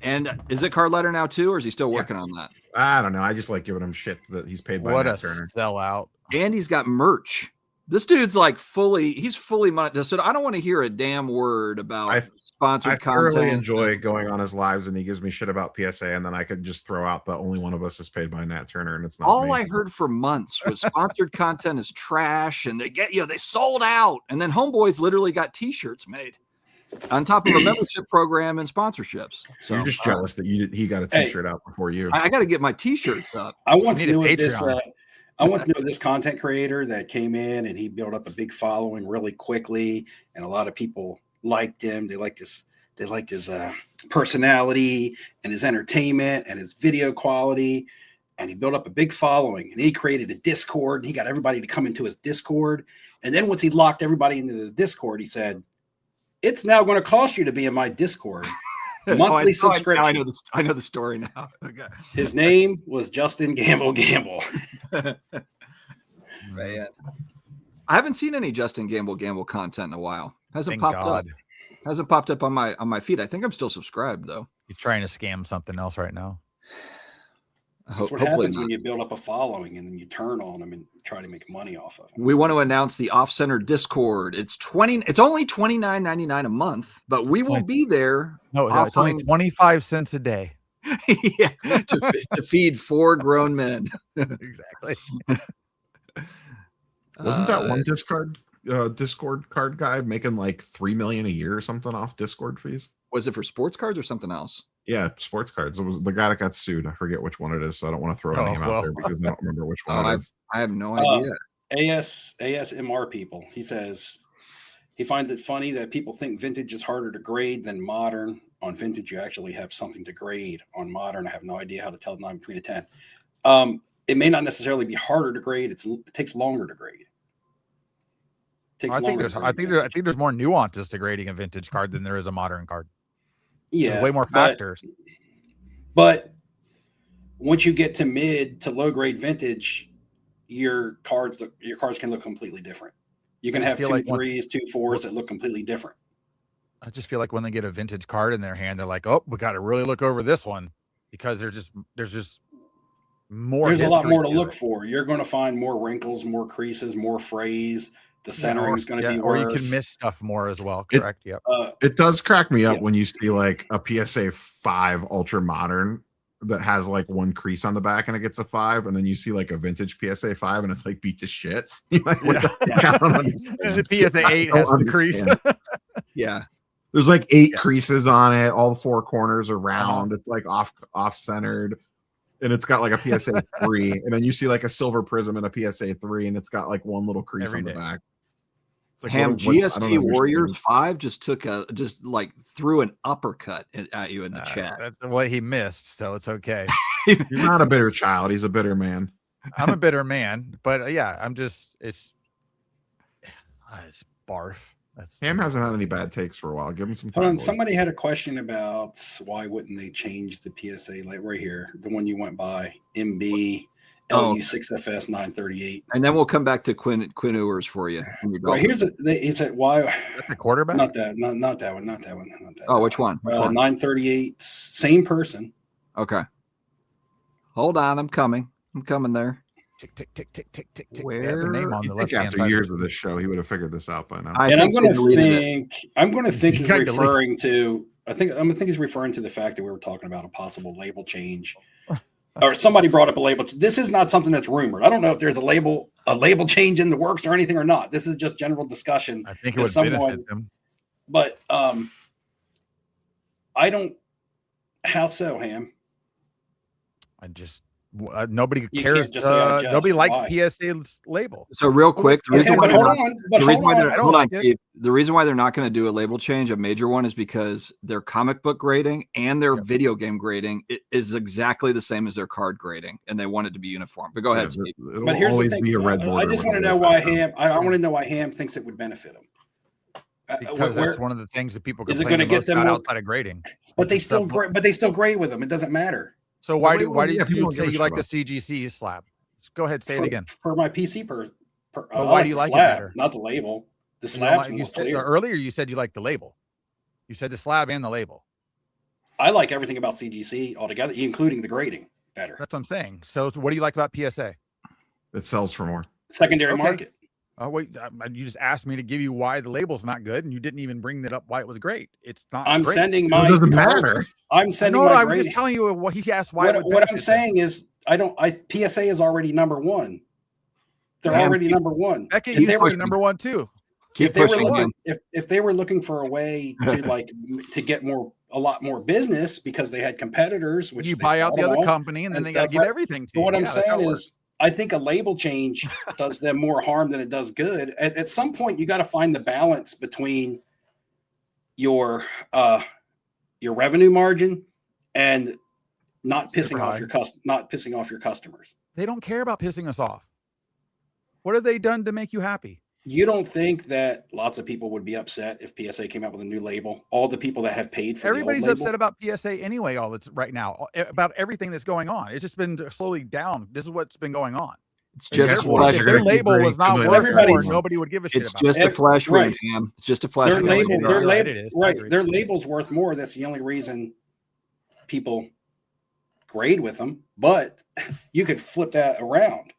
And is it Card Ladder now too, or is he still working on that? I don't know. I just like giving him shit that he's paid by what Matt a Turner. sellout. And he's got merch This dude's like he's fully monetized. So I don't want to hear a damn word about sponsored I content. thoroughly enjoy going on his lives, and he gives me shit about PSA, and then I could just throw out the only one of us is paid by Nat Turner, and it's not All me. I heard for months was sponsored content is trash, and they sold out. And then Homeboys literally got T-shirts made on top of a membership program and sponsorships. So you're just jealous that he got a T-shirt out before you. I got to get my T-shirts up. I once knew this content creator that came in and he built up a big following really quickly, and a lot of people liked him. They liked his personality and his entertainment and his video quality. And he built up a big following, and he created a Discord, and he got everybody to come into his Discord. And then once he locked everybody into the Discord, he said, "It's now going to cost you to be in my Discord." Monthly subscription. I know the story now. Okay. His name was Justin Gamble. Man. I haven't seen any Justin Gamble content in a while. Hasn't popped up on my feed. I think I'm still subscribed though. You're trying to scam something else right now. That's what happens when you build up a following and then you turn on them and try to make money off of them. We want to announce the Off-Center Discord. It's only $29.99 a month, but we will be there. No, it's only 25 cents a day. Yeah, to feed 4 grown men. Exactly. Wasn't that one Discord card guy making like $3 million a year or something off Discord fees? Was it for sports cards or something else? Yeah, sports cards. It was the guy that got sued. I forget which one it is, so I don't want to throw a name out there because I don't remember which one it is. I have no idea. ASMR people. He says he finds it funny that people think vintage is harder to grade than modern. On vintage, you actually have something to grade. On modern, I have no idea how to tell the 9 between a 10. It may not necessarily be harder to grade. It takes longer to grade. I think there's more nuances to grading a vintage card than there is a modern card. Yeah, there's way more factors. But once you get to mid to low grade vintage, your cards can look completely different. You can have 2 3s, 2 4s that look completely different. I just feel like when they get a vintage card in their hand, they're like, "Oh, we got to really look over this one," because there's more. There's a lot more to look for. You're going to find more wrinkles, more creases, more frays. The centering is going to be worse. Or you can miss stuff more as well. Correct. Yep. It does crack me up when you see like a PSA 5 Ultra Modern that has like 1 crease on the back and it gets a 5, and then you see like a vintage PSA 5 and it's like beat to shit. Like, the PSA 8 has the crease. Yeah. There's like 8 creases on it. All the 4 corners are round. It's like off centered. And it's got like a PSA 3, and then you see like a silver prism and a PSA 3, and it's got like 1 little crease on the back. It's like, GST Warriors 5 just threw an uppercut at you in the chat. That's what he missed, so it's okay. He's not a bitter child. He's a bitter man. I'm a bitter man, but yeah, it's barf. Ham hasn't had any bad takes for a while. Give him some time. Hold on, somebody had a question about why wouldn't they change the PSA, like right here, the one you went by, MB LU6FS 938. And then we'll come back to Quinn Ewers for you. Right, he said why that's the quarterback? Not that one. Oh, which one? 938, same person. Okay. Hold on, I'm coming there. Tick, tick, tick, tick, tick, tick, tick. Where? Name on the left after years of this show, he would have figured this out by now. I'm going to think he's referring to. I'm going to think he's referring to the fact that we were talking about a possible label change, or somebody brought up a label. This is not something that's rumored. I don't know if there's a label change in the works or anything or not. This is just general discussion. I think it would benefit them. But I don't. How so, Ham? Nobody cares. Nobody likes PSA's label. So real quick, the reason why they're not going to do a label change, a major one, is because their comic book grading and their video game grading is exactly the same as their card grading, and they want it to be uniform. But go ahead, Steve. But here's the thing. I just want to know why Ham. I want to know why Ham thinks it would benefit him. Because that's one of the things that people is it going to get them outside of grading. But they still grade with them. It doesn't matter. So why did you say you like the CGC slab? Just go ahead, say it again. For my PC why do you like it better? Not the label. The slab. Earlier you said you like the label. You said the slab and the label. I like everything about CGC altogether, including the grading better. That's what I'm saying. So what do you like about PSA? It sells for more. Secondary market. Oh wait, you just asked me to give you why the label's not good, and you didn't even bring that up why it was great. It's not. I'm great. sending It my. doesn't matter. I'm sending No, my. I'm just telling you what he asked. Why? What I'm saying is, PSA is already number one. They're already number one. Beckett used to be number one too. Keep pushing. If they were looking for a way to to get a lot more business because they had competitors, which you buy out the other company and then they got to give everything to you. What I'm saying is, I think a label change does them more harm than it does good. At some point, you got to find the balance between your revenue margin and not pissing off your customers. They don't care about pissing us off. What have they done to make you happy? You don't think that lots of people would be upset if PSA came out with a new label? All the people that have paid for everybody's the old label? upset about PSA anyway. All that's right now about everything that's going on. It's just been slowly down. This is what's been going on. It's just a flash. If their label was not worth more, nobody would give a shit. It's just a flash wound, Ham. It's just a flash wound. Their label's worth more. That's the only reason people grade with them. But you could flip that around.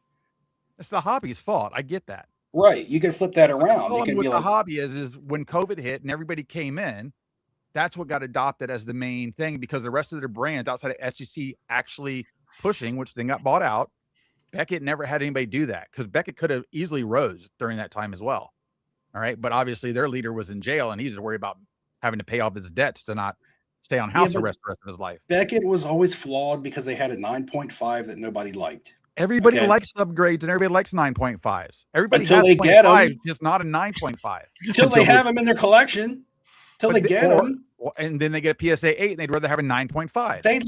It's the hobby's fault. I get that. Right. You can flip that around. What the hobby is when COVID hit and everybody came in, that's what got adopted as the main thing because the rest of their brands outside of SGC actually pushing, which then got bought out. Beckett never had anybody do that because Beckett could have easily rose during that time as well. All right. But obviously their leader was in jail and he's worried about having to pay off his debts to not stay on house arrest the rest of his life. Beckett was always flawed because they had a 9.5 that nobody liked. Everybody likes upgrades and everybody likes 9.5s. Everybody until has they get them, just not a 9.5. Until they have them in their collection. Until they get them. And then they get a PSA 8 and they'd rather have a 9.5. They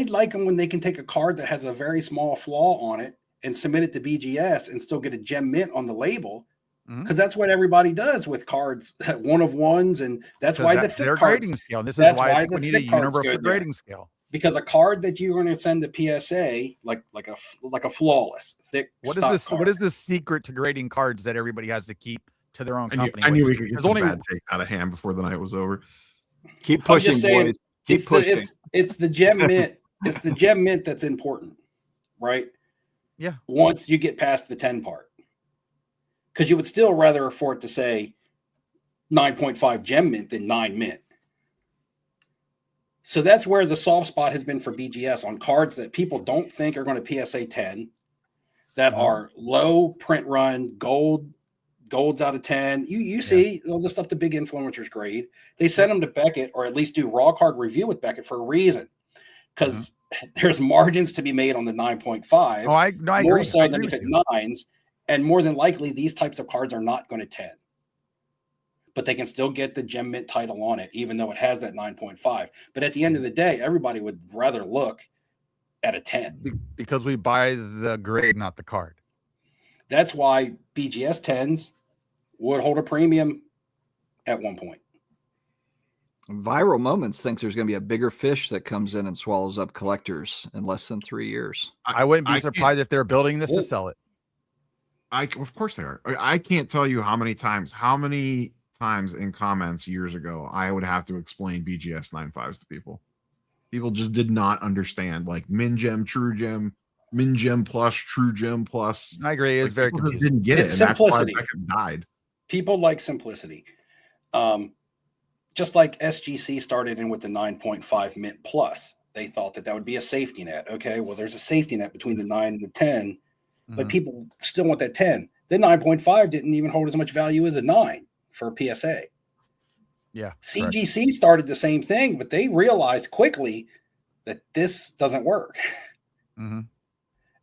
like them when they can take a card that has a very small flaw on it and submit it to BGS and still get a gem mint on the label. Because that's what everybody does with cards, one of ones, and that's why the thick grading scale. This is why we need a universal grading scale. Because a card that you're going to send to PSA, like a flawless thick. What is the secret to grading cards that everybody has to keep to their own company? I knew we could get some bad takes out of Ham before the night was over. Keep pushing, boys. Keep pushing. It's the gem mint. It's the gem mint that's important, right? Yeah. Once you get past the 10 part, because you would still rather afford to say 9.5 gem mint than 9 mint. So that's where the soft spot has been for BGS on cards that people don't think are going to PSA 10, that are low print run, golds out of 10. You see all the stuff the big influencers grade. They send them to Beckett or at least do raw card review with Beckett for a reason. Because there's margins to be made on the 9.5. Oh, I more agree. so than if it 9s. And more than likely, these types of cards are not going to 10. But they can still get the gem mint title on it, even though it has that 9.5. But at the end of the day, everybody would rather look at a 10. Because we buy the grade, not the card. That's why BGS 10s would hold a premium at one point. Viral Moments thinks there's going to be a bigger fish that comes in and swallows up collectors in less than 3 years. I wouldn't be surprised if they're building this to sell it. Of course they are. I can't tell you how many times in comments years ago I would have to explain BGS 9.5s to people. People just did not understand, like Min Gem, True Gem, Min Gem Plus, True Gem Plus. I agree. It's very confusing. Didn't get it's it. Simplicity. And that's why Beckett died. People like simplicity. Just like SGC started in with the 9.5 Mint Plus. They thought that would be a safety net. Okay, well, there's a safety net between the 9 and the 10. But people still want that 10. The 9.5 didn't even hold as much value as a 9 for a PSA. Yeah. CGC started the same thing, but they realized quickly that this doesn't work. And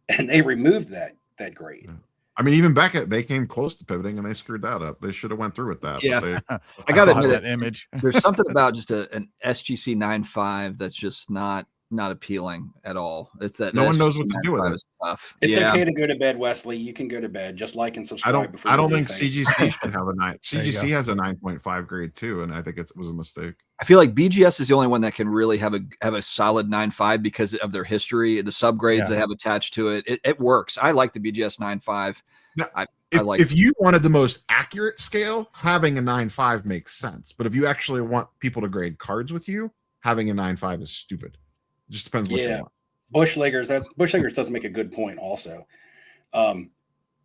they removed that grade. Yeah. I mean, even Beckett, they came close to pivoting and they screwed that up. They should have went through with that. Yeah. I got to admit that image. There's something about just an SGC 9.5 that's just not appealing at all. It's that no one knows what to do with it. Tough. It's okay to go to bed, Wesley. You can go to bed. Just like and subscribe. I don't think CGC should have a 9. CGC has a 9.5 grade too, and I think it was a mistake. I feel like BGS is the only one that can really have a solid 9.5 because of their history, the subgrades they have attached to it. It works. I like the BGS 9.5. Now, if you wanted the most accurate scale, having a 9.5 makes sense. But if you actually want people to grade cards with you, having a 9.5 is stupid. It just depends what you want. Bushleggers doesn't make a good point also.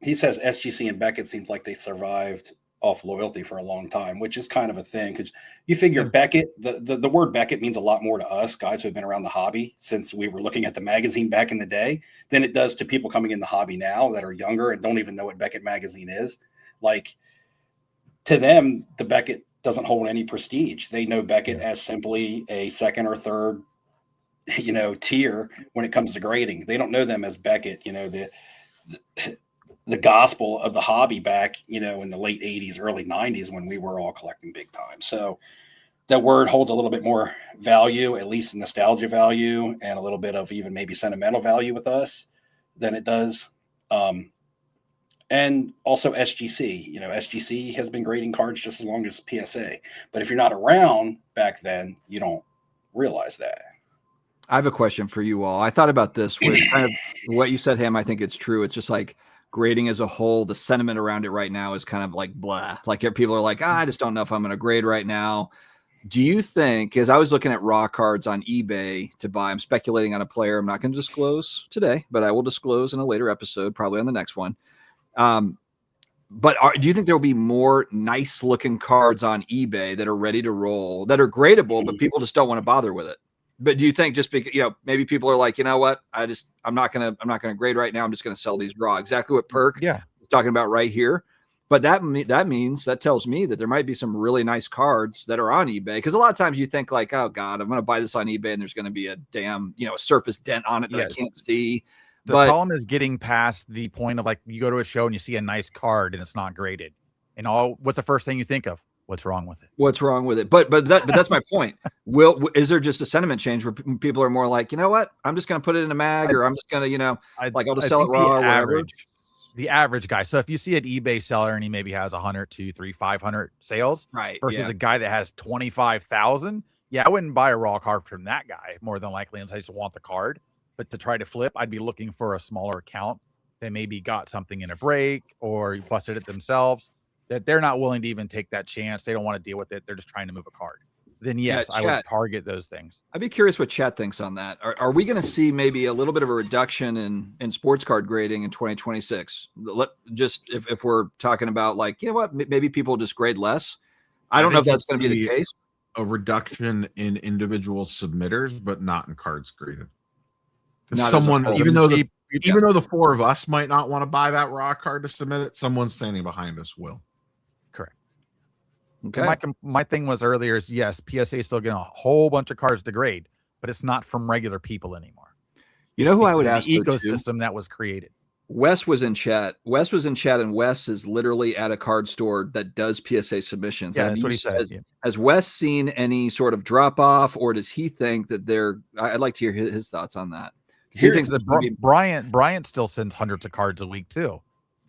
he says SGC and Beckett seems like they survived off loyalty for a long time, which is kind of a thing because you figure Beckett, the word Beckett means a lot more to us guys who have been around the hobby since we were looking at the magazine back in the day than it does to people coming in the hobby now that are younger and don't even know what Beckett magazine is. Like, to them, the Beckett doesn't hold any prestige. They know Beckett as simply a second or third, tier when it comes to grading. They don't know them as Beckett, the gospel of the hobby back, in the late 80s, early 90s when we were all collecting big time. So that word holds a little bit more value, at least nostalgia value, and a little bit of even maybe sentimental value with us than it does. And also SGC, SGC has been grading cards just as long as PSA. But if you're not around back then, you don't realize that. I have a question for you all. I thought about this with kind of what you said, Ham. I think it's true. It's just like grading as a whole, the sentiment around it right now is kind of like blah. Like people are like, I just don't know if I'm going to grade right now. Do you think, because I was looking at raw cards on eBay to buy, I'm speculating on a player I'm not going to disclose today, but I will disclose in a later episode, probably on the next one. But do you think there will be more nice looking cards on eBay that are ready to roll, that are gradable, but people just don't want to bother with it? But do you think just because, maybe people are like, you know what, I'm not going to grade right now. I'm just going to sell these raw. Exactly what Perk is talking about right here. But that tells me that there might be some really nice cards that are on eBay. Because a lot of times you think like, oh God, I'm going to buy this on eBay and there's going to be a damn, a surface dent on it that I can't see. The problem is getting past the point of like you go to a show and you see a nice card and it's not graded. And what's the first thing you think of? What's wrong with it? What's wrong with it? But that's my point. Is there just a sentiment change where people are more like, you know what? I'm just going to put it in a mag, or I'm just going to, I'll just sell it raw or whatever. The average guy. So if you see an eBay seller and he maybe has 100, 200, 300, 500 sales, right, versus a guy that has 25,000, I wouldn't buy a raw card from that guy more than likely, unless I just want the card. But to try to flip, I'd be looking for a smaller account that maybe got something in a break or busted it themselves, that they're not willing to even take that chance. They don't want to deal with it. They're just trying to move a card. Then yes, I would target those things. I'd be curious what chat thinks on that. Are we going to see maybe a little bit of a reduction in sports card grading in 2026? If we're talking about like, you know what, maybe people just grade less. I don't know if that's going to be the case. A reduction in individual submitters, but not in cards graded. Someone, even though the four of us might not want to buy that raw card to submit it, someone standing behind us will. Correct. Okay. My thing was earlier is yes, PSA is still getting a whole bunch of cards to grade, but it's not from regular people anymore. You know who I would ask? The ecosystem that was created. Wes was in chat. And Wes is literally at a card store that does PSA submissions. Yeah, that's what he said. Has Wes seen any sort of drop off, or does he think that I'd like to hear his thoughts on that. He thinks that Bryant still sends hundreds of cards a week too,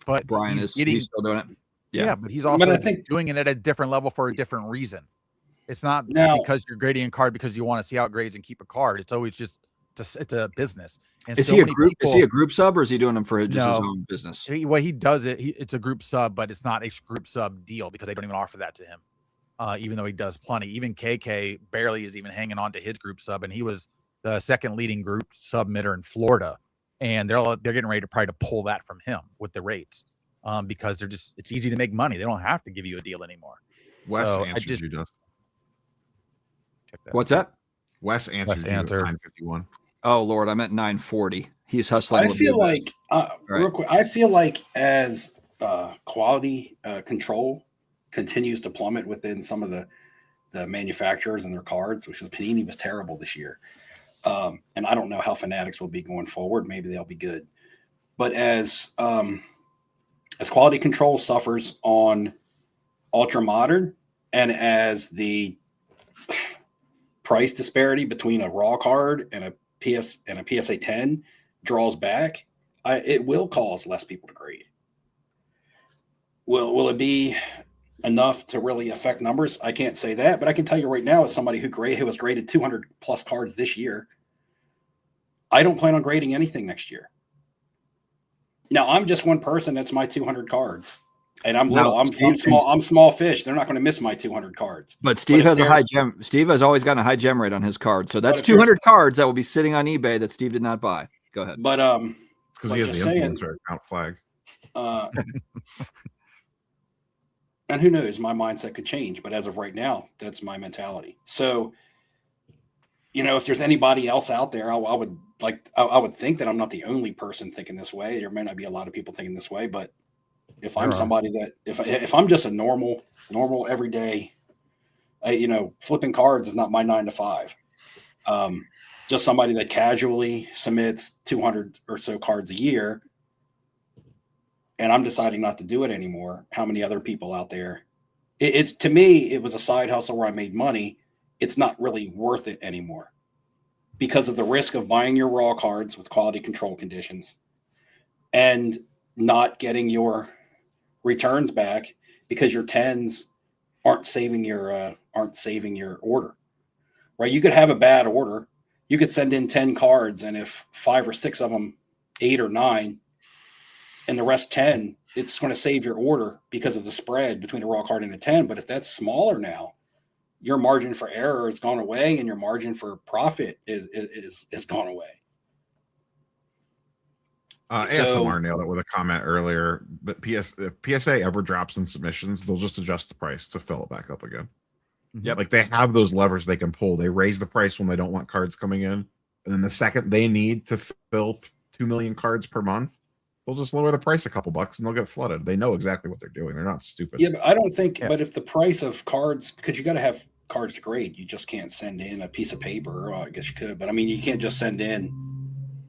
but Brian he's still doing it. Yeah, but he's also doing it at a different level for a different reason. It's not because you're grading a card because you want to see how it grades and keep a card. It's always just it's a business. And is he a group sub, or is he doing them for his own business? He does it. It's a group sub, but it's not a group sub deal because they don't even offer that to him. Even though he does plenty. Even KK barely is even hanging on to his group sub, and he was the second leading group submitter in Florida, and they're getting ready to probably pull that from him with the rates, because it's easy to make money. They don't have to give you a deal anymore. Wes answers you, Justin. What's that? Wes answers you at 9:51. Oh Lord, I'm at 9:40. He's hustling. I feel like real quick. I feel like as quality control continues to plummet within some of the manufacturers and their cards, which is Panini was terrible this year. And I don't know how Fanatics will be going forward. Maybe they'll be good. But as quality control suffers on Ultra Modern, and as the price disparity between a raw card and a PSA 10 draws back, it will cause less people to grade. Will it be enough to really affect numbers? I can't say that, but I can tell you right now, as somebody who was graded 200 plus cards this year, I don't plan on grading anything next year. Now, I'm just one person. That's my 200 cards. And I'm little. I'm small fish. They're not going to miss my 200 cards. But Steve has a high gem. Steve has always gotten a high gem rate on his cards. So that's 200 cards that will be sitting on eBay that Steve did not buy. Go ahead. But because he has the influencer account flag. And who knows, my mindset could change, but as of right now, that's my mentality. So, if there's anybody else out there, I would think that I'm not the only person thinking this way. There may not be a lot of people thinking this way, but if I'm somebody that if I'm just a normal everyday, flipping cards is not my 9 to 5. Just somebody that casually submits 200 or so cards a year, and I'm deciding not to do it anymore. How many other people out there? It's to me, it was a side hustle where I made money. It's not really worth it anymore because of the risk of buying your raw cards with quality control conditions and not getting your returns back because your 10s aren't saving your order. Right? You could have a bad order. You could send in 10 cards, and if 5 or 6 of them, 8 or 9, and the rest 10, it's going to save your order because of the spread between a raw card and a 10. But if that's smaller now, your margin for error has gone away, and your margin for profit is gone away. ASMR nailed it with a comment earlier that if PSA ever drops in submissions, they'll just adjust the price to fill it back up again. Yep. Like they have those levers they can pull. They raise the price when they don't want cards coming in. And then the second they need to fill 2 million cards per month, they'll just lower the price a couple bucks and they'll get flooded. They know exactly what they're doing. They're not stupid. Yeah, but I don't think, but if the price of cards, because you got to have cards to grade, you just can't send in a piece of paper. I guess you could, but I mean, you can't just send in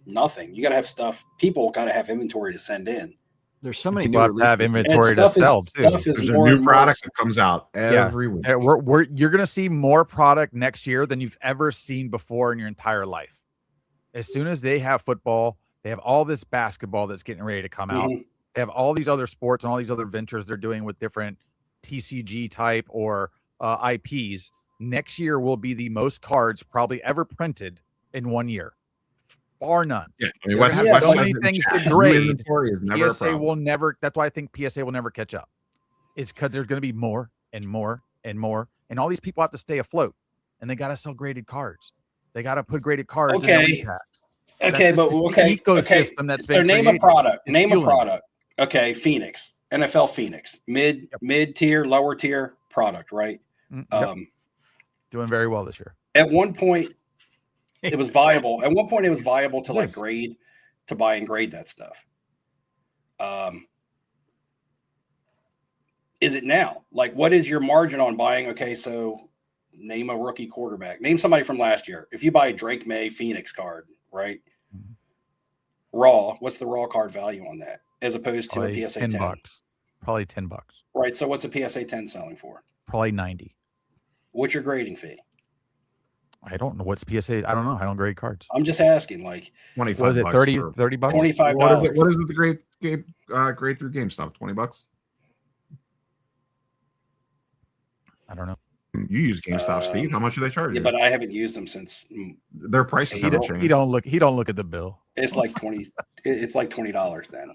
nothing. You got to have stuff. People got to have inventory to send in. There's so many people new have releases. inventory to sell too. There's a new product that comes out every week. You're going to see more product next year than you've ever seen before in your entire life. As soon as they have football, they have all this basketball that's getting ready to come out. They have all these other sports and all these other ventures they're doing with different TCG type or IPs. Next year will be the most cards probably ever printed in 1 year. Bar none. Yeah, I mean, so many things to grade. Is never PSA will never. That's why I think PSA will never catch up. It's because there's going to be more and more and more, and all these people have to stay afloat, and they got to sell graded cards. They got to put graded cards. Okay. Okay, but ecosystem that's so name a product. Name a product. Okay, Phoenix, NFL Phoenix, mid tier, lower tier product, right? Doing very well this year. At one point, it was viable. At one point, it was viable to like grade, to buy and grade that stuff. Is it now? Like, what is your margin on buying? Okay, so name a rookie quarterback. Name somebody from last year. If you buy a Drake May Phoenix card, right? Raw, what's the raw card value on that as opposed to probably a PSA 10? $10. Probably $10. Right. So what's a PSA 10 selling for? Probably 90. What's your grading fee? I don't know what's PSA. I don't know. I don't grade cards. I'm just asking. Like, 25. Was it 30 bucks? $25. What is it? The grade through GameStop? $20. I don't know. You use GameStop, Steve. How much do they charge you? But I haven't used them since their prices haven't changed. He don't look at the bill. It's like 20. It's like $20 then.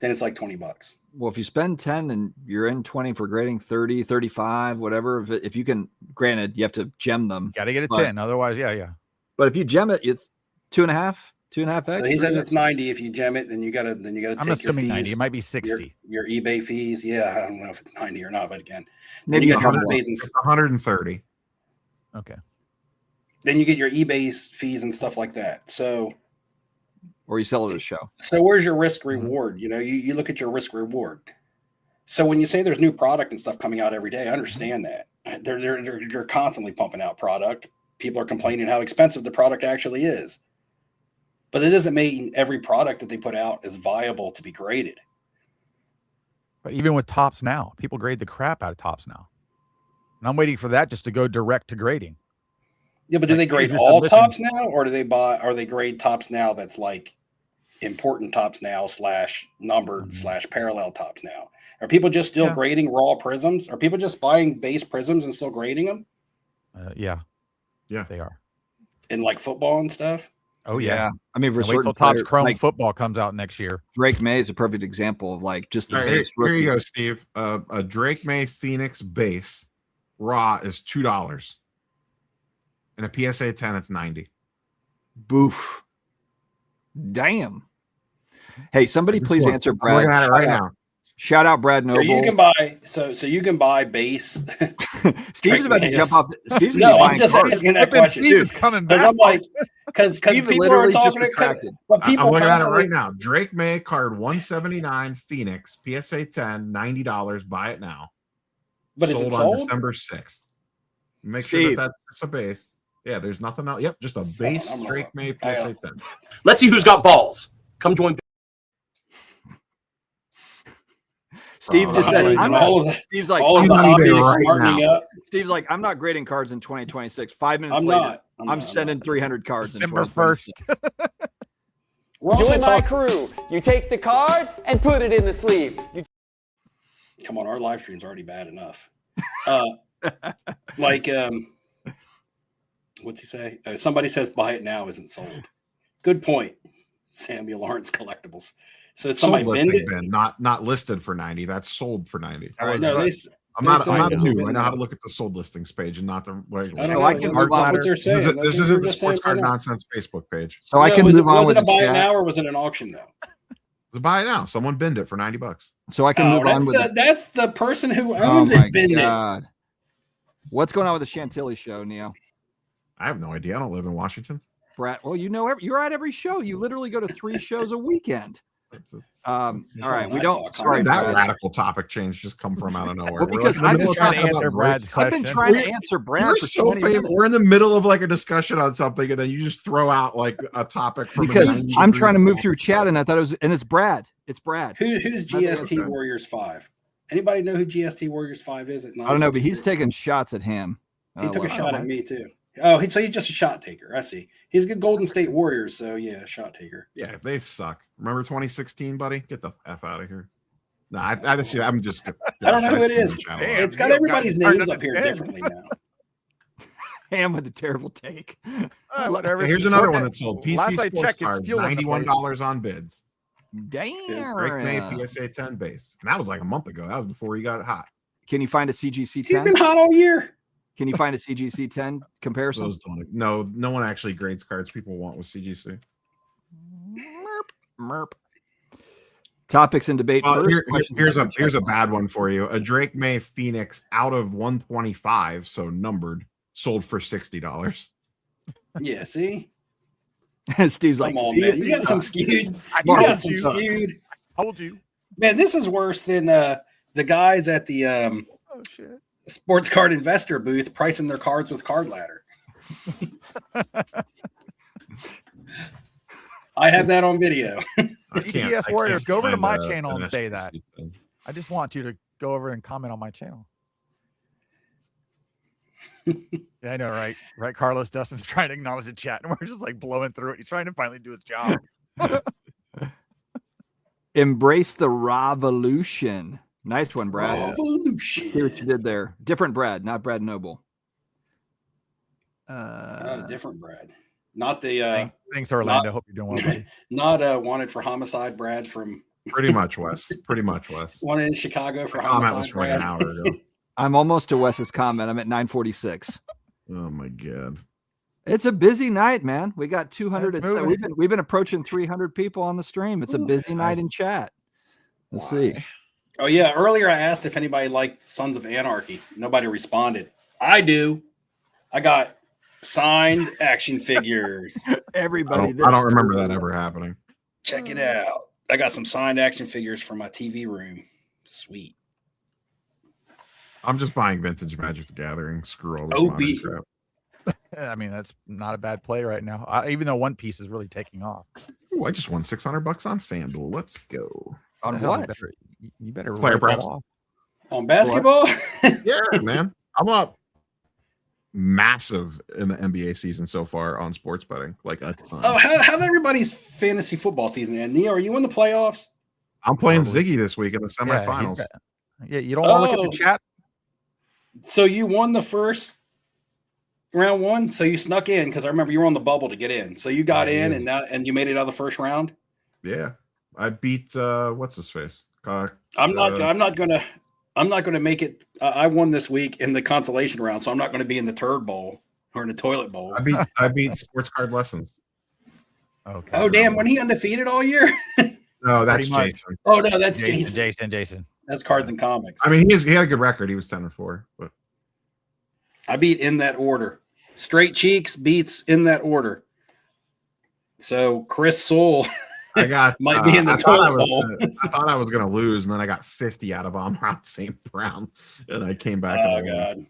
Then it's like $20. Well, if you spend 10 and you're in 20 for grading, 30, 35, whatever, if you can, granted, you have to gem them. Got to get a 10. Otherwise, yeah. But if you gem it, it's 2.5x. So he says it's 90. If you gem it, then you gotta I'm take assuming your fees, 90. It might be 60. Your eBay fees. Yeah, I don't know if it's 90 or not, but again, maybe you get your 130. Okay. Then you get your eBay's fees and stuff like that. So, or you sell it at a show. So where's your risk reward? You know, you look at your risk reward. So when you say there's new product and stuff coming out every day, I understand that. They're constantly pumping out product. People are complaining how expensive the product actually is. But it doesn't mean every product that they put out is viable to be graded. But even with Tops Now, people grade the crap out of Tops Now. And I'm waiting for that just to go direct to grading. Yeah, but do they grade all Tops Now, or do they grade Tops Now that's like important Tops Now / numbered / parallel Tops Now? Are people just still grading raw prisms? Are people just buying base prisms and still grading them? Yeah, they are. In like football and stuff? Oh yeah. I mean, wait till Topps Chrome football comes out next year. Drake May is a perfect example of like just the base. Here you go, Steve. A Drake May Phoenix base raw is $2. And a PSA 10, it's 90. Boof. Damn. Hey, somebody please answer I'm Brad. looking at it right now. Shout out Brad Noble. So you can buy so you can buy base. Steve's about to jump off. Steve's No, gonna be I'm buying just cards. asking that Flipping question. Steve is coming Because back. I'm like, because Steve people are literally just talking retracted. but people I'm looking at it constantly right now. Drake May card 179 Phoenix PSA 10 $90. Buy it now. But is it on sold? December 6th. Make sure Steve. that's just a base. Yeah, there's nothing else. Yep, just a base I'm Drake May I PSA know. 10. Let's see who's got balls. Come join. Steve just said, right, "I'm all not." of the, Steve's like, all of "I'm the not eBay grading hobbies right smartening now. up. Steve's like, "I'm not grading cards in 2026." 5 minutes I'm later, not. I'm sending 300 cards December in 2026. We're also Join my talking. crew. You take the card and put it in the sleeve. Come on, our live stream's already bad enough. What's he say? Somebody says buy it now isn't sold. Good point, Samuel Lawrence Collectibles. So it's somebody Sold bend listing it. bin, not listed for 90. That's sold for 90. All right, No, so I'm not somebody new. bend I know how it. to look at the sold listings page and not the regular. I don't So know. I can That's move on. what they're saying. That's This what isn't we're the just Sports saying Card right now. Nonsense Facebook page. So I can was move it, on was with it a the buy it chat. now or was it an auction though? So buy it now. Someone binned it for $90. So I can move on with. That's the person who Oh owns my it. Bend it. god! What's going on with the Chantilly show, Neo? I have no idea. I don't live in Washington. Brad, well, you're at every show. You literally go to 3 shows a weekend. All right, we don't. Sorry, Where did that Brad. radical topic change just come from out of nowhere? Well, because We're like in the I'm middle just of trying to talking answer about Brad's Drake. I've been question. trying to answer Brad You're for so 20 minutes. We're in the middle of like a discussion on something, and then you just throw out like a topic from Because a 90 I'm trying to degrees move through chat, and I thought it was, and it's Brad. It's Brad. Who's GST okay. Warriors 5? Anybody know who GST Warriors 5 is? I don't know, but he's taking shots at him. He took a love shot it. at me too. Oh, so he's just a shot taker. I see. He's a good Golden State Warriors, so yeah, shot taker. Yeah, they suck. Remember 2016, buddy? Get the F out of here. No, I see. I'm just. I don't know who it is. Damn, It's got Neil everybody's got names turned up here into 10. differently now. Ham with a terrible take. Whatever. Here's another one that's sold. Last PC I Sports checked, it's Cards, fueling the place. $91 on bids. Damn. Drake May PSA 10 base, and that was like a month ago. That was before he got hot. Can you find a CGC He's 10? been hot all year. Can you find a CGC 10 comparison? Those don't. No one actually grades cards people want with CGC. Merp. Topics and debate Well, first. Questions here's in a the here's a chat bad one for you. A Drake May Phoenix out of 125, so numbered, sold for $60. Yeah, see? box. Steve's like, Come on, see, man. it's You got some skewed. You Mark, got it's some suck. skewed. Told you. Man, this is worse than the guys at the Oh shit. sports card investor booth pricing their cards with Card Ladder. I have that on video. GTS Warriors, go over to my channel and say an that. SGC thing. I just want you to go over and comment on my channel. Yeah, I know, right? Right, Carlos Dustin's trying to acknowledge the chat, and we're just like blowing through it. He's trying to finally do his job. Embrace the revolution. Nice one, Brad. Revolution. See what you did there. Different Brad, not Brad Noble. Different Brad. Not the Thanks, Orlando. Hope you're doing well, buddy. not wanted for homicide Brad from Pretty much, Wes. Pretty much, Wes. wanted in Chicago for The comment was homicide from like an Brad. hour ago. I'm almost to Wes's comment. I'm at 946. Oh my god. It's a busy night, man. We got 200. It's moving. We've been approaching 300 people on the stream. It's a busy night in chat. Let's see. Oh yeah, earlier I asked if anybody liked Sons of Anarchy. Nobody responded. I do. I got signed action figures. Everybody. I don't remember that ever happening. Check it out. I got some signed action figures for my TV room. Sweet. I'm just buying vintage Magic the Gathering. Screw all this OB. modern crap. I mean, that's not a bad play right now. Even though One Piece is really taking off. Ooh, I just won $600 on FanDuel. Let's go. On The hell, what? You better Player wipe that props. off. On basketball? Yeah, man. I'm up massive in the NBA season so far on sports betting. Like a ton. Oh, how did everybody's fantasy football season end? Neo, are you in the playoffs? I'm playing Probably. Ziggy this week in the Yeah, semifinals. Yeah, you don't want to look at Oh. the chat. So you won the first round one. So you snuck in because I remember you were on the bubble to get in. So you got in and you made it out of the first round. Yeah. I beat what's his face? I'm not gonna make it. I won this week in the consolation round, so I'm not going to be in the turd bowl or in the toilet bowl. I beat Sports Card Lessons. Okay. Oh damn! When he undefeated all year? No, that's Pretty much. Jason. Oh no, that's Jason. Jason. That's Cards and Comics. I mean, he had a good record. He was 10-4, but I beat in that order. Straight Cheeks beats in that order. So Chris Soule I got might be in the I thought toilet bowl. I thought I was gonna lose, and then I got 50 out of Amron St. Brown, and I came back. Oh and won. God.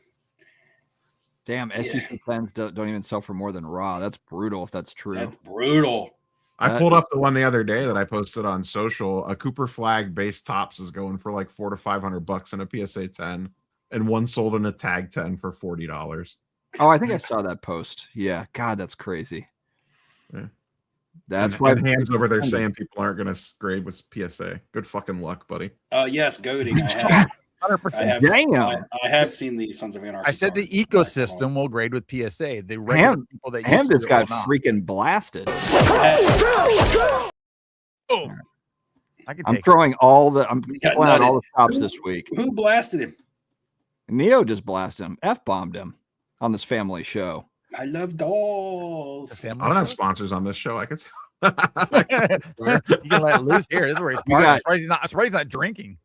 Damn, SGC plans don't even sell for more than raw. That's brutal if that's true. That's brutal. I pulled up the one the other day that I posted on social. A Cooper Flag base tops is going for like $400 to $500 in a PSA 10, and one sold in a tag 10 for $40. Oh, I think I saw that post. Yeah, God, that's crazy. Yeah. That's why Ham's over there saying people aren't going to grade with PSA. Good fucking luck, buddy. Yes, goading. I have. 100%. Damn. I have seen the Sons of Anarchy. I said the cards. ecosystem will grade with PSA. The regular people that Ham use just it got will not. freaking blasted. Oh. I can I'm take throwing all the I'm got pulling out all nutted. the stops this week. Who blasted him? Neo just blasted him, F-bombed him on this family show. I love dolls. the family I don't have show. sponsors on this show. I could. You can let it loose here. This is where he's You partying. got- I'm surprised he's not drinking.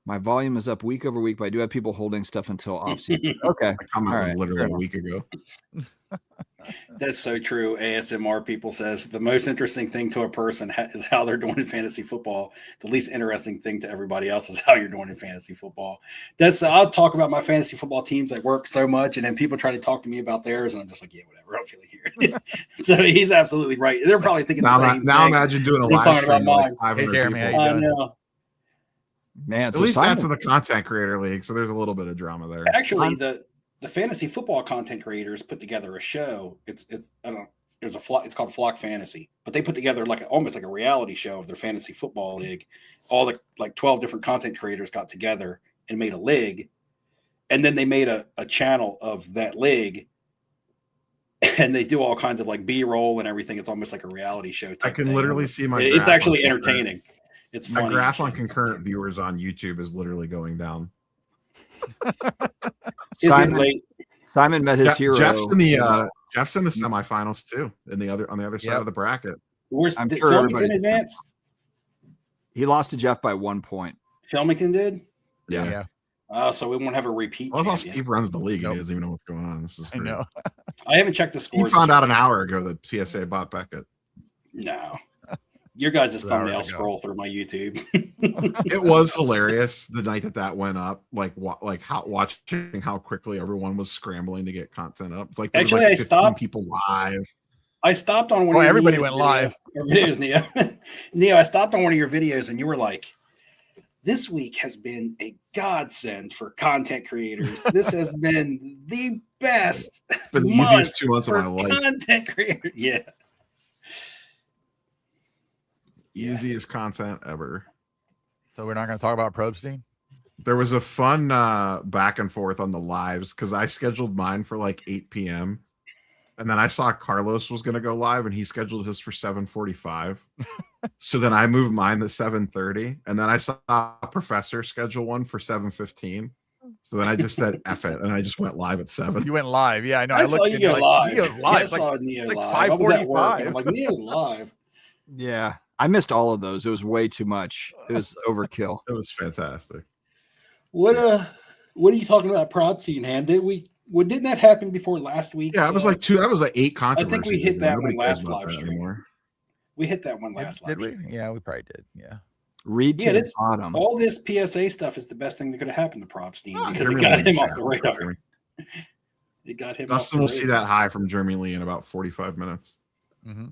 My volume is up week over week, but I do have people holding stuff until off season. Okay. My comment All was right. literally a week ago. That's so true. ASMR people says the most interesting thing to a person is how they're doing in fantasy football. The least interesting thing to everybody else is how you're doing in fantasy football. I'll talk about my fantasy football teams at work so much, and then people try to talk to me about theirs, and I'm just like, yeah, whatever. I don't feel like hearing it. So he's absolutely right. They're probably thinking the same Now thing. imagine doing a They're live talking stream about with like mine. 500 Hey, Jeremy, people. how you I doing? know. Man, At so least Simon, that's in the content creator league, so there's a little bit of drama there. Actually, the fantasy football content creators put together a show. It's I don't know. There's it's called Flock Fantasy, but they put together almost like a reality show of their fantasy football league. All the 12 different content creators got together and made a league, and then they made a channel of that league, and they do all kinds of like B-roll and everything. It's almost like a reality show. I Type can thing. literally see my. It's graph actually on concurrent- entertaining. It's My funny. graph on It's concurrent entertaining. viewers on YouTube is literally going down. Is it Simon, late? Simon met his hero. Jeff's in the semifinals too. On the other side Yep. of the bracket. I'm Did sure Filmington everybody- advance? He lost to Jeff by 1 point. Filmington did. Yeah. So we won't have a repeat. I love how champion. Steve runs the league and Nope. he doesn't even know what's going on. This is I great. know. I haven't checked the He scores. found out an hour ago that PSA bought Beckett. No. Your guys' 2 hours thumbnail ago. scroll through my YouTube. It was hilarious the night that went up. Watching how quickly everyone was scrambling to get content up. It's like there was Actually, like I 15 stopped. people live. I stopped on one Oh, of your everybody Neo's went live. Videos, Neo. Neo, I stopped on one of your videos and you were like, this week has been a godsend for content creators. This has been the best It's been the month easiest 2 months of for my life. content creators. Yeah. Easiest content ever. So we're not going to talk about Probstein? There was a fun back and forth on the lives because I scheduled mine for like 8 p.m. And then I saw Carlos was going to go live and he scheduled his for 7:45. So then I moved mine to 7:30. And then I saw Professor schedule one for 7:15. So then I just said F it and I just went live at 7. You went live. Yeah, I know. I saw looked you and go you're live. Neo's Yeah, live. I It's like, saw Neo it's like live. I was at work, and I'm 5:45. like, Neo's live. Yeah. I missed all of those. It was way too much. It was overkill. It was fantastic. What are you talking about prop scene, Ham? Didn't that happen before last week? Yeah, it was like 8 controversies. I think we hit ago. that Nobody one cares last about live that stream. anymore. We hit that one last Did live we? stream. Yeah, we probably did. Yeah. Read to Yeah, the bottom. all this PSA stuff is the best thing that could have happened to Propstein Oh, because it Jeremy got Lee him off chat. the radar. Jeremy. It got him. Dustin will see that high from Jeremy Lee in about 45 minutes. Mm-hmm.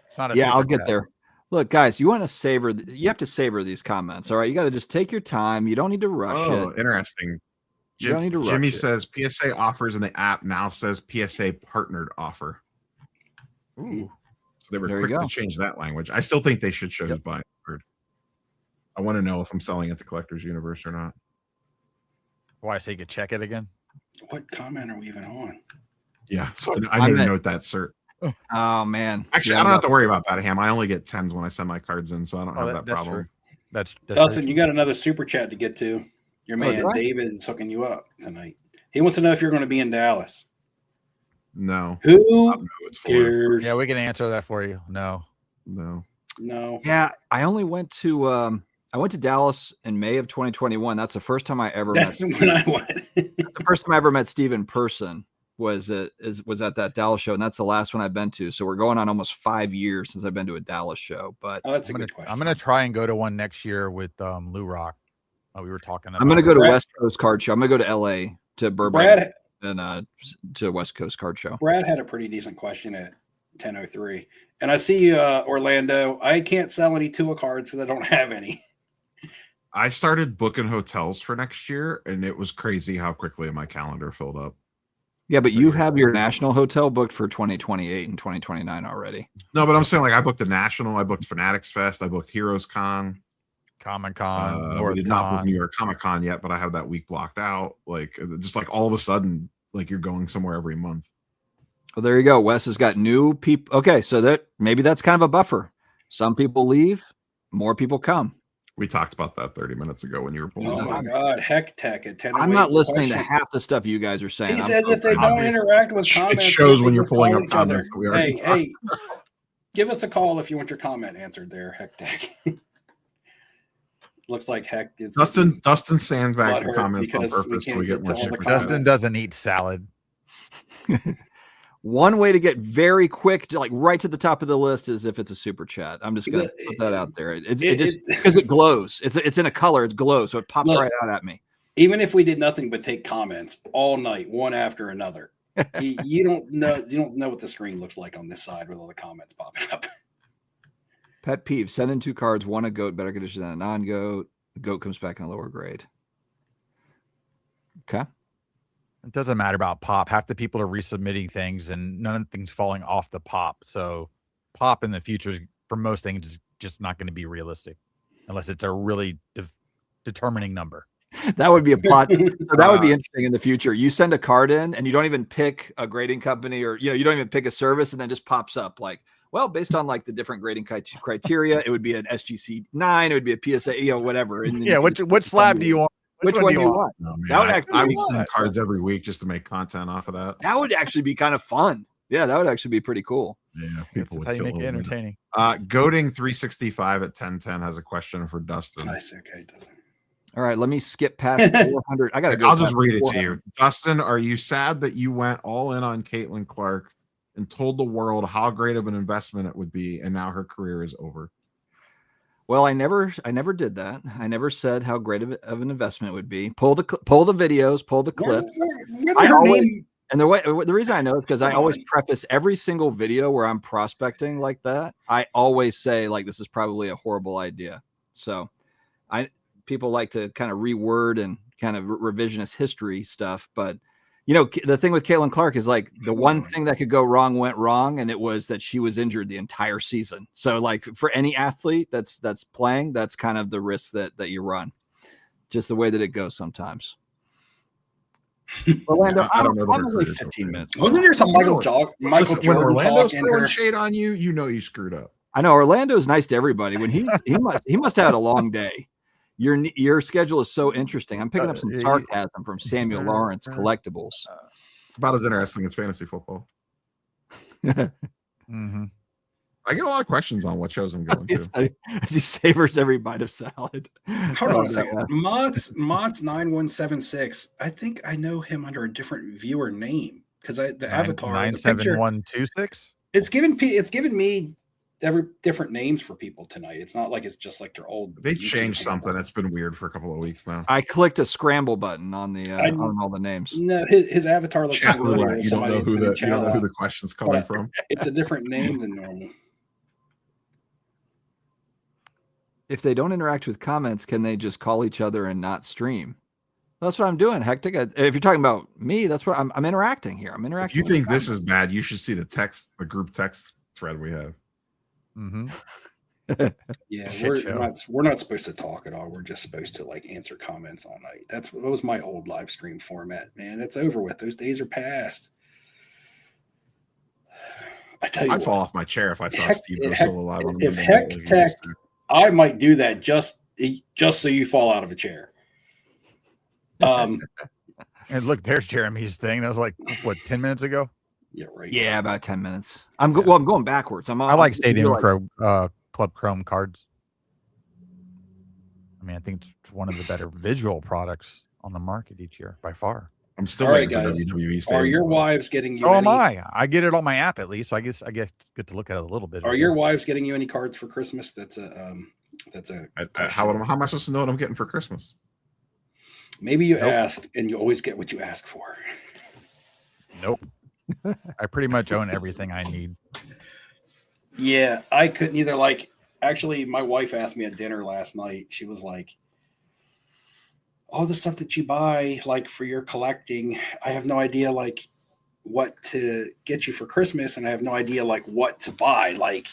It's not a Yeah, I'll secret get yet. there. Look, guys, you want to savor. You have to savor these comments. All right, you got to just take your time. You don't need to rush Oh, it. interesting. You don't need to rush Jimmy it. says PSA offers in the app now says PSA partnered offer. Ooh. So they were There you quick to go. change that language. I still think they should show who's buying card. I want to know if I'm selling at the collector's universe or not. Why, so you could check it again? What comment are we even on? Yeah, so I need to meant- note that, sir. Oh man. Actually, Yeah, I don't have to worry about that, Ham. I only get 10s when I send my cards in, so I don't have that that's problem. true. That's Dustin, very you got another super chat to get to. Your man do I? David is hooking you up tonight. He wants to know if you're going to be in Dallas. No. Who It's for cares? Yeah, we can answer that for you. No. no. No. Yeah, I only went to Dallas in May of 2021. That's the first time I ever That's met. when I went. That's the first time I ever met Steve in person. Was at that Dallas show, and that's the last one I've been to. So we're going on almost 5 years since I've been to a Dallas show. But Oh, that's a good question. I'm gonna try and go to one next year with Lou Rock. We were talking about. I'm gonna go to West Coast Card Show. I'm gonna go to LA to Burbank and to West Coast Card Show. Brad had a pretty decent question at 10:03, and I see Orlando. I can't sell any Tua cards because I don't have any. I started booking hotels for next year, and it was crazy how quickly my calendar filled up. Yeah, but you have your national hotel booked for 2028 and 2029 already. No, but I'm saying, like, I booked the National, I booked Fanatics Fest, I booked Heroes Con, Comic Con. We did not book New York Comic Con yet, but I have that week blocked out. Like, just like all of a sudden, like you're going somewhere every month. Well, there you go. Wes has got new people. Okay, so that's kind of a buffer. Some people leave, more people come. We talked about that 30 minutes ago when you were pulling. Oh my God, Heck Tech at 10. I'm not listening to half the stuff you guys are saying. He says if they don't interact with comments, it shows when you're pulling up comments. Hey, give us a call if you want your comment answered there, Heck Tech. Looks like Heck is Dustin sandbags the comments on purpose so we get more shit. Dustin doesn't eat salad. One way to get very quick, like right to the top of the list, is if it's a super chat. I'm just going to put that out there. It just because it glows. It's in a color. It glows, so it pops right out at me. Even if we did nothing but take comments all night, one after another, you don't know what the screen looks like on this side with all the comments popping up. Pet peeve: send in 2 cards, one a goat, better condition than a non-goat. The goat comes back in a lower grade. Okay. It doesn't matter about pop. Half the people are resubmitting things and none of things falling off the pop. So pop in the future for most things is just not going to be realistic unless it's a really determining number. That would be a plot. So that would be interesting in the future. You send a card in and you don't even pick a grading company or, you don't even pick a service, and then just pops up like, well, based on like the different grading criteria, it would be an SGC 9, it would be a PSA, whatever. And yeah. Which slab do you want? Which one do you want? No, man, that would actually I would send cards every week just to make content off of that. That would actually be kind of fun. Yeah, that would actually be pretty cool. Yeah, people would make it entertaining. Goating 365 at 1010 has a question for Dustin. Nice, okay, Dustin. All right, let me skip past 400. I gotta go. I'll just read it to you. Dustin, are you sad that you went all in on Caitlin Clark and told the world how great of an investment it would be, and now her career is over? Well, I never did that. I never said how great of an investment it would be. Pull the videos, pull the clip. And the reason I know is because I always preface every single video where I'm prospecting like that. I always say like, this is probably a horrible idea. So people like to kind of reword and kind of revisionist history stuff. But the thing with Caitlin Clark is like the one thing that could go wrong went wrong, and it was that she was injured the entire season. So like for any athlete that's playing, that's kind of the risk that you run. Just the way that it goes sometimes. Orlando, I don't know. I'm only 15 minutes. Wasn't there some Michael Jordan when Orlando's talk throwing shade on you, you screwed up. I know Orlando's nice to everybody. When he must have had a long day. Your schedule is so interesting. I'm picking up some sarcasm from Samuel Lawrence Collectibles. About as interesting as fantasy football. Mm-hmm. I get a lot of questions on what shows I'm going to. As he savors every bite of salad. Hold on a second. Mott's 9176. I think I know him under a different viewer name because the avatar 97126. It's given me every different names for people tonight. It's not like it's just like their old. They changed something. It's been weird for a couple of weeks now. I clicked a scramble button on the on all the names. No, his avatar looks familiar. You don't know who the question's coming from. It's a different name than normal. If they don't interact with comments, can they just call each other and not stream? That's what I'm doing, Hectic. If you're talking about me, that's what I'm interacting here. I'm interacting. If you think this is bad, you should see the group text thread we have. Mm-hmm. Yeah, we're not supposed to talk at all. We're just supposed to like answer comments all night. That was my old live stream format, man. That's over with. Those days are past. I tell you, I'd fall off my chair if I saw Steve go solo live on the If Heck Tech, I might do that just so you fall out of a chair. And look, there's Jeremy's thing. That was like what 10 minutes ago. Yeah, right. Yeah, about 10 minutes. I'm going backwards. I like Stadium Club Chrome cards. I mean, I think it's one of the better visual products on the market each year by far. I'm still All right, waiting for guys. WWE. Are Stadium. your wives getting you? Oh, any, am I? I get it on my app at least. So I guess I get to look at it a little bit. Are your wives getting you any cards for Christmas? That's a How am I supposed to know what I'm getting for Christmas? Maybe you asked, and you always get what you ask for. Nope. I pretty much own everything I need. Yeah, I couldn't either. Like, actually, my wife asked me at dinner last night. She was like, all the stuff that you buy, like for your collecting, I have no idea, like, what to get you for Christmas, and I have no idea, like, what to buy. Like,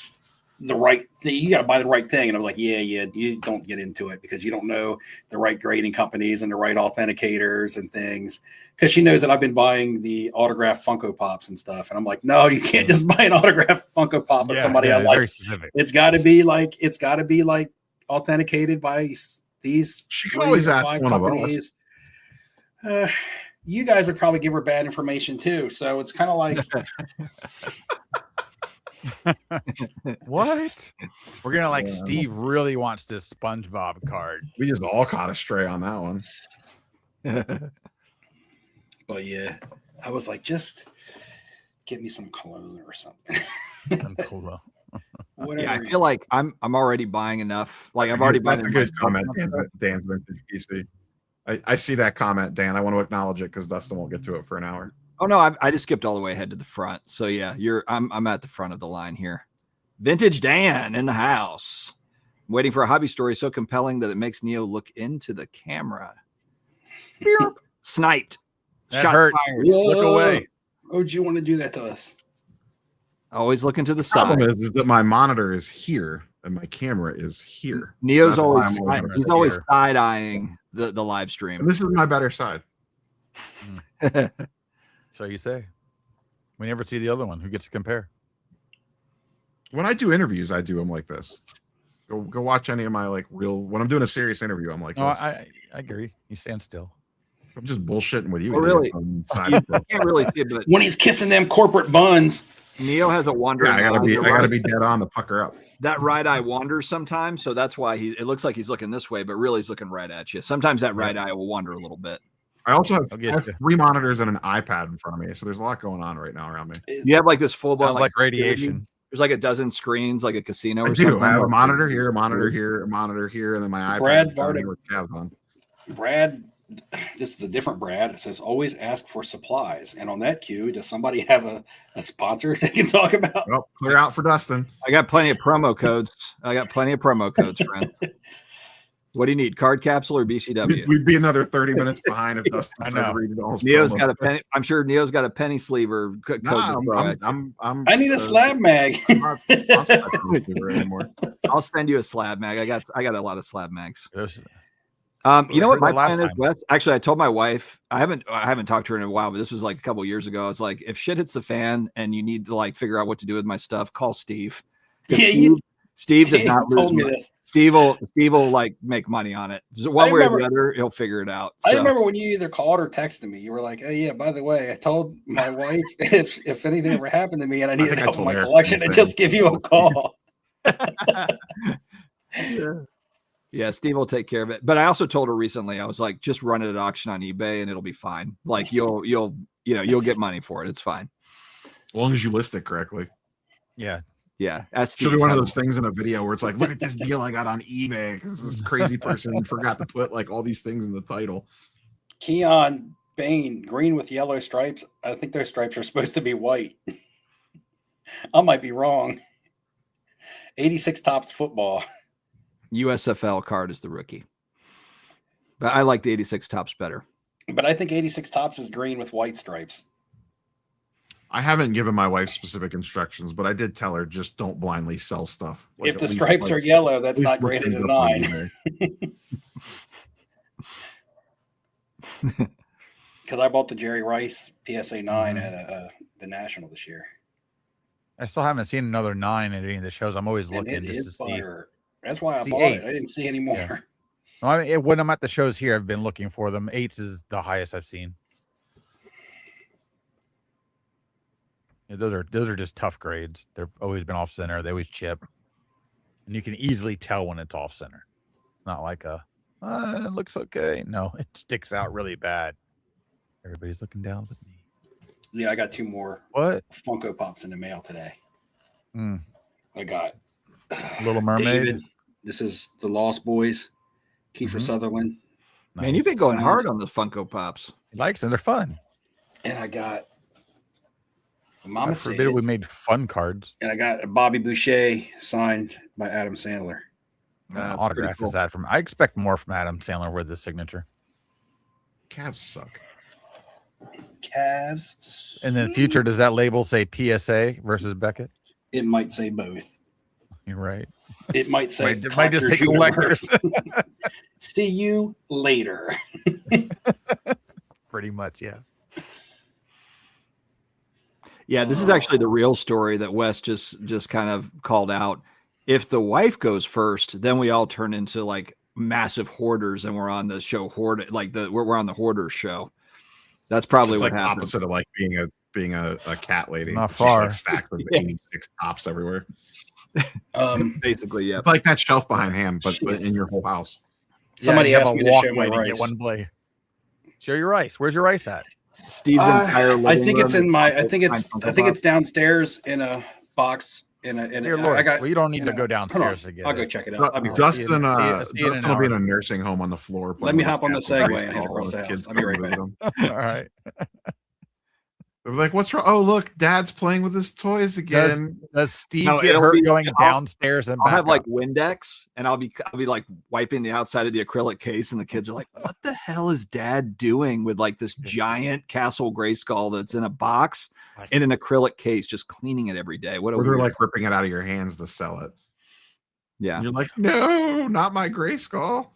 the right thing, you got to buy the right thing. And I was like, yeah, you don't get into it because you don't know the right grading companies and the right authenticators and things. Because she knows that I've been buying the autographed Funko Pops and stuff, and I'm like, no, you can't just buy an autographed Funko Pop of somebody I like. Very specific. It's got to be like authenticated by these. She can always ask one of us. You guys would probably give her bad information too, so it's kind of like. What? We're gonna like Steve really wants this SpongeBob card. We just all caught a stray on that one. But yeah, I was like, just get me some cologne or something. Yeah, I feel like I'm already buying enough. Like I've already bought. That's a good comment, Dan's vintage PC. I see that comment, Dan. I want to acknowledge it because Dustin won't get to it for an hour. Oh no, I just skipped all the way ahead to the front. So yeah, I'm at the front of the line here. Vintage Dan in the house. I'm waiting for a hobby story so compelling that it makes Neo look into the camera. Sniped. That Shot hurts. fired. Look away. Oh, would you want to do that to us? Always looking to the The problem side. is that my monitor is here and my camera is here. Neo's So always that's why he's always side eyeing the live stream. And this is my better side. So you say. We never see the other one. Who gets to compare? When I do interviews, I do them like this. Go watch any of my like real. When I'm doing a serious interview, I'm like, No, this. I agree. You stand still. I'm just bullshitting with you. Oh, really? Side You can't really see it, but When he's kissing them corporate buns. Neo has a wandering. I gotta be dead on to pucker up. That right eye wanders sometimes, so that's why it looks like he's looking this way, but really he's looking right at you. Sometimes that right eye will wander a little bit. I also have, I'll I have get 3 monitors and an iPad in front of me, so there's a lot going on right now around me. You have like this full blown Sounds like radiation. There's like a dozen screens, like a casino. Or I do. something. I have a monitor here, a monitor here, a monitor here, and then my iPad. Brad is down Varda- here with tabs on. Brad, this is a different Brad. It says always ask for supplies. And on that cue, does somebody have a sponsor they can talk about? Well, clear out for Dustin. I got plenty of promo codes. Friends. What do you need? Card capsule or BCW? We'd be another 30 minutes behind if Dustin I tried to know. read it all. Neo's got a penny. I'm sure Neo's got a penny sleever code. Nah, to throw at you. I need a slab mag. I'm not anymore. I'll send you a slab mag. I got a lot of slab mags. Yes. You know what my heard that last plan is, time. Wes? Actually, I told my wife. I haven't talked to her in a while, but this was like a couple years ago. I was like, if shit hits the fan and you need to like figure out what to do with my stuff, call Steve. 'Cause Yeah, Steve does not told lose me money. this. Steve will like make money on it. So one way or remember- the other, he'll figure it out. I So, remember when you either called or texted me. You were like, "Hey, yeah, by the way, I told my wife if anything ever happened to me and I needed think I help with told my Eric collection, the to same just give you a call." yeah, Steve will take care of it. But I also told her recently, I was like, just run it at auction on eBay and it'll be fine. Like you'll get money for it. It's fine. As long as you list it correctly. Yeah. Yeah. That's She'll do one of those things in a video where it's like, look at this deal I got on eBay. This crazy person forgot to put like all these things in the title. Keon Bain, green with yellow stripes. I think those stripes are supposed to be white. I might be wrong. 86 Tops football. USFL card is the rookie. But I like the 86 Tops better. But I think 86 Tops is green with white stripes. I haven't given my wife specific instructions, but I did tell her just don't blindly sell stuff. Like, If at the least, stripes like, are yellow, at that's least not look graded things a up on 9. eBay. Because I bought the Jerry Rice PSA 9 at the National this year. I still haven't seen another 9 at any of the shows. I'm always And looking it just is to see. butter. That's why I See bought it. I 8s. didn't see any more. Yeah. No, I mean, when I'm at the shows here, I've been looking for them. 8s is the highest I've seen. Yeah, those are just tough grades. They've always been off center. They always chip. and you can easily tell when it's off center. Not like it looks okay. No, it sticks out really bad. Everybody's looking down with me. Yeah, I got 2 more What? Funko Pops in the mail today. I got Little Mermaid. David. This is the Lost Boys. Kiefer Sutherland. Man, you've been going hard on the Funko Pops. He likes them. They're fun. And I got Mama Mama forbid Said. we made fun cards. And I got a Bobby Boucher signed by Adam Sandler. Autograph is that from? I expect more from Adam Sandler with his signature. Cavs suck. Cavs. And in the future, does that label say PSA versus Beckett? It might say both. You're right. It might say It might just say collectors. See you later. Pretty much, yeah. Yeah, this is actually the real story that Wes just kind of called out. If the wife goes first, then we all turn into like massive hoarders, and we're on the show hoard, like we're on the hoarders show. That's probably what happens. Opposite of like being a cat lady. Not Just, far. like stacks of 86 tops everywhere. Basically, yeah. It's like that shelf behind him, but in your whole house. Somebody you have asked a me to show walkway my to rice. get one blade. Show your rice. Where's your rice at? Steve's entire. I think it's in my. I think Funko it's downstairs in a box. Dear Lord, well, you don't need to go downstairs to get I'll it. go check it out. I'll be right Dustin, See you in Dustin an will be in hour. a nursing home on the floor. Let me playing with hop on the his cats Segway and and head across the kids house. come I'll be right visit back. him. All right. They're like, what's wrong? Oh, look, Dad's playing with his toys again. Does Steve No, get it'll hurt be- going I'll- downstairs and I'll back have like up? Windex, and I'll be like wiping the outside of the acrylic case, and the kids are like, "What the hell is Dad doing with like this giant Castle Grayskull that's in a box in an acrylic case, just cleaning it every day?" What a Or they're weird- like ripping it out of your hands to sell it. yeah. And you're like, no, not my Grayskull.